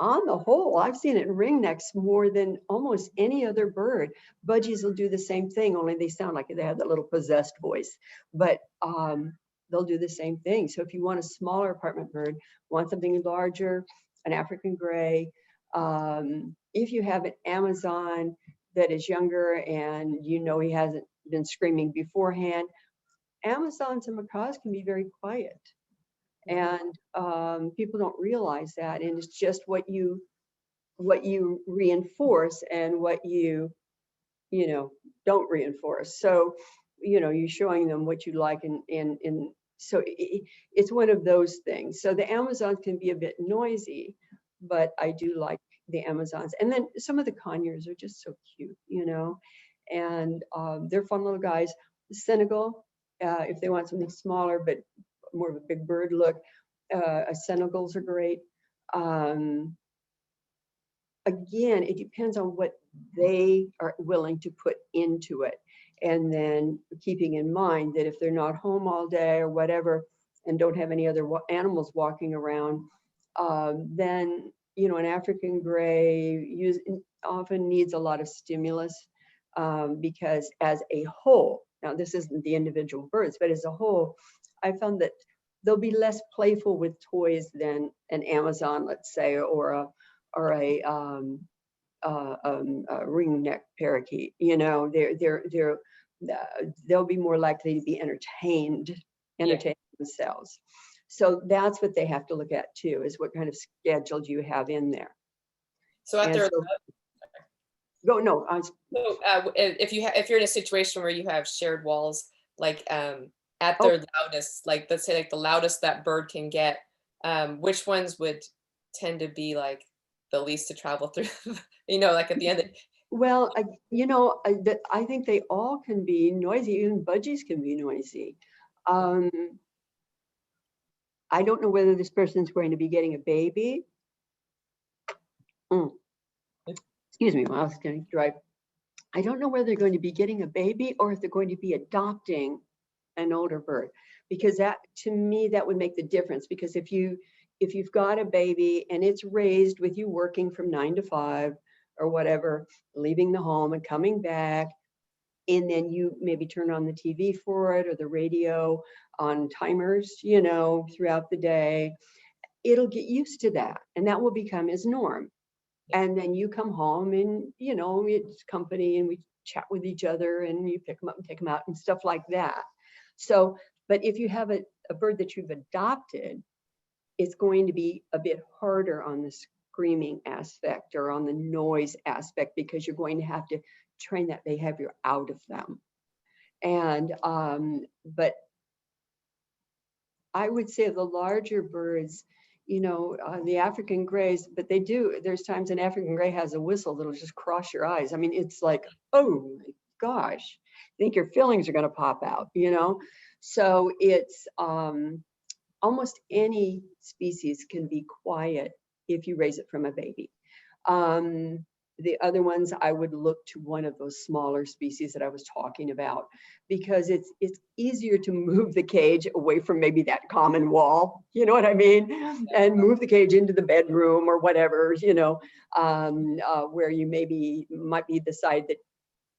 on the whole, I've seen it in ringnecks more than almost any other bird. Budgies will do the same thing, only they sound like they have that little possessed voice, but they'll do the same thing. So if you want a smaller apartment bird, want something larger, an African gray, if you have an Amazon that is younger and you know he hasn't been screaming beforehand, Amazons and macaws can be very quiet. And people don't realize that, and it's just what you reinforce and what you know don't reinforce. So you know, you're showing them what you like, and so it's one of those things. So the Amazons can be a bit noisy, but I do like the Amazons. And then some of the conures are just so cute, you know, and they're fun little guys. Senegal, if they want something smaller but more of a big bird look, Senegals are great. Again, it depends on what they are willing to put into it. And then keeping in mind that if they're not home all day or whatever, and don't have any other animals walking around, then, you know, an African gray often needs a lot of stimulus, because as a whole, now this isn't the individual birds, but as a whole, I found that they'll be less playful with toys than an Amazon, let's say, or a ringneck parakeet. You know, they'll be more likely to be entertained entertaining themselves. So that's what they have to look at too, is what kind of schedule do you have in there. So at their, if you're in a situation where you have shared walls, like at their loudest, like let's say like the loudest that bird can get, which ones would tend to be like the least to travel through, like at the end of well, I think they all can be noisy. Even budgies can be noisy. I don't know whether this person's going to be getting a baby. Excuse me, while I was going to drive. I don't know whether they're going to be getting a baby or if they're going to be adopting an older bird, because that, to me, that would make the difference. Because if you've got a baby and it's raised with you working from 9 to 5 or whatever, leaving the home and coming back, and then you maybe turn on the TV for it or the radio on timers, throughout the day, it'll get used to that, and that will become his norm. And then you come home and, it's company and we chat with each other and you pick them up and take them out and stuff like that. So, but if you have a bird that you've adopted, it's going to be a bit harder on the screaming aspect or on the noise aspect, because you're going to have to train that behavior out of them. And, but I would say the larger birds, the African grays, but there's times an African gray has a whistle that'll just cross your eyes. I mean, it's like, oh my gosh, I think your fillings are going to pop out, So it's almost any species can be quiet if you raise it from a baby. The other ones, I would look to one of those smaller species that I was talking about, because it's easier to move the cage away from maybe that common wall, you know what I mean? And move the cage into the bedroom or whatever, where you might be the side that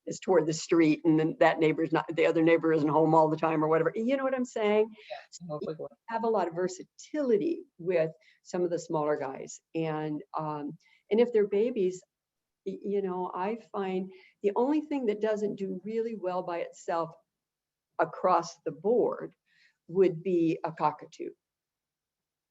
is toward the street, and then the other neighbor isn't home all the time or whatever. You know what I'm saying? So you have a lot of versatility with some of the smaller guys. And if they're babies, I find the only thing that doesn't do really well by itself across the board would be a cockatoo.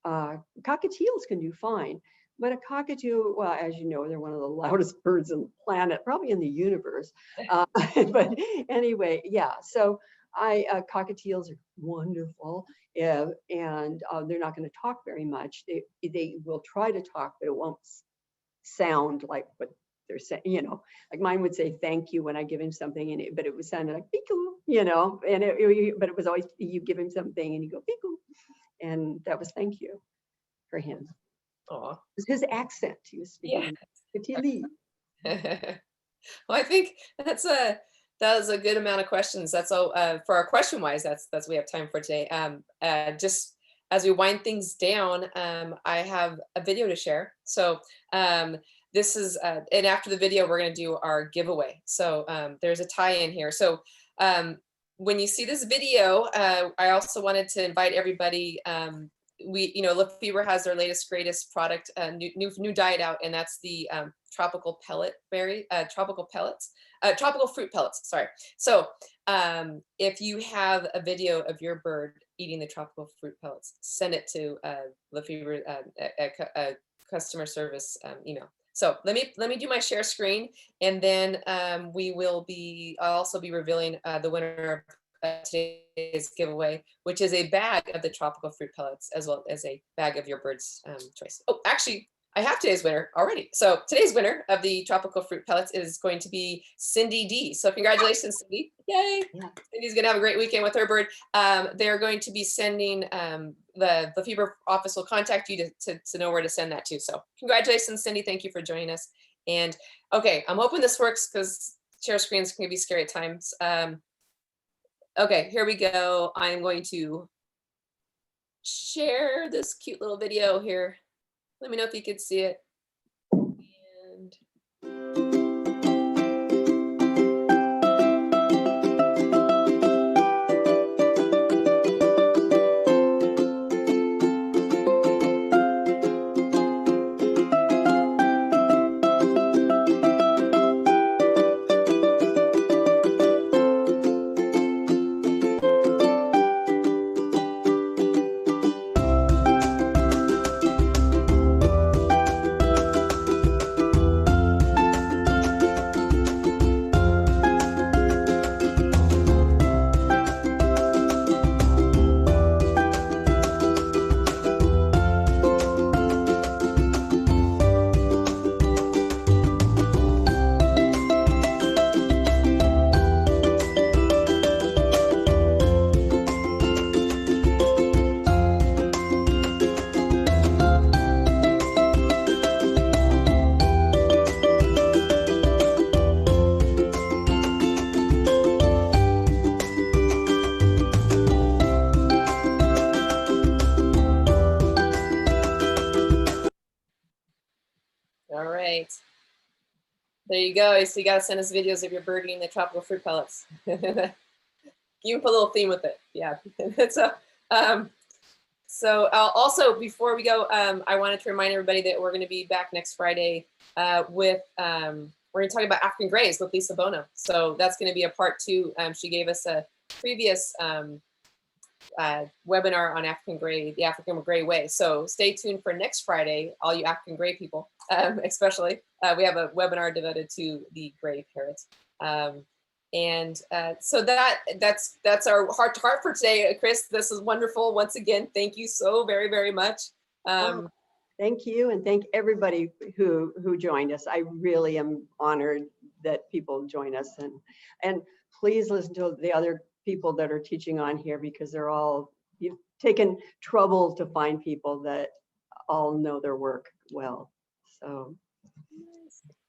Cockatiels can do fine, but a cockatoo, well, as you know, they're one of the loudest birds on the planet, probably in the universe. But anyway, yeah. So cockatiels are wonderful, and they're not going to talk very much. They will try to talk, but it won't sound like what they're saying, like mine would say thank you when I give him something, but it was sounding like piku, but it was always, you give him something and you go piku, and that was thank you for him. Aww. It was his accent. He was speaking. Well, I think that was a good amount of questions. That's all for our question wise. That's we have time for today. Just as we wind things down, I have a video to share. So this is, and after the video, we're going to do our giveaway. So there's a tie-in here. So when you see this video, I also wanted to invite everybody. Lafeber has their latest, greatest product, new diet out, and that's the tropical fruit pellets. Sorry. So if you have a video of your bird eating the tropical fruit pellets, send it to Lafeber customer service email. So let me do my share screen, and then I'll also be revealing the winner of today's giveaway, which is a bag of the tropical fruit pellets, as well as a bag of your bird's choice. Oh, actually, I have today's winner already. So today's winner of the tropical fruit pellets is going to be Cindy D. So congratulations, Cindy. Yay. Yeah. Cindy's going to have a great weekend with her bird. They're going to be sending, the Lafeber office will contact you to know where to send that to. So congratulations, Cindy. Thank you for joining us. And okay, I'm hoping this works, because share screens can be scary at times. Okay, here we go. I'm going to share this cute little video here. Let me know if you could see it. And There you go. So you got to send us videos of your bird eating the tropical fruit pellets. You can put a little theme with it. Yeah. Also, before we go, I wanted to remind everybody that we're going to be back next Friday with, we're going to talk about African grays with Lisa Bono. So that's going to be a part 2. She gave us a previous webinar on African gray, the African gray way. So stay tuned for next Friday, all you African gray people, especially. We have a webinar devoted to the gray parrots. So that's our heart to heart for today. Chris, this is wonderful. Once again, thank you so very, very much. Thank you, and thank everybody who joined us. I really am honored that people join us, and please listen to the other people that are teaching on here, because you've taken trouble to find people that all know their work well. So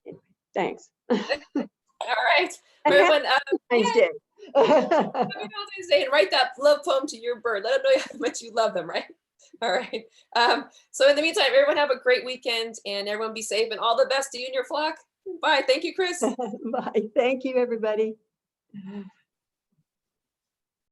anyway, thanks. All right, everyone. Valentine's Day. Happy Valentine's Day, and write that love poem to your bird. Let them know how much you love them, right? All right. So in the meantime, everyone have a great weekend, and everyone be safe, and all the best to you and your flock. Bye. Thank you, Chris. Bye. Thank you, everybody.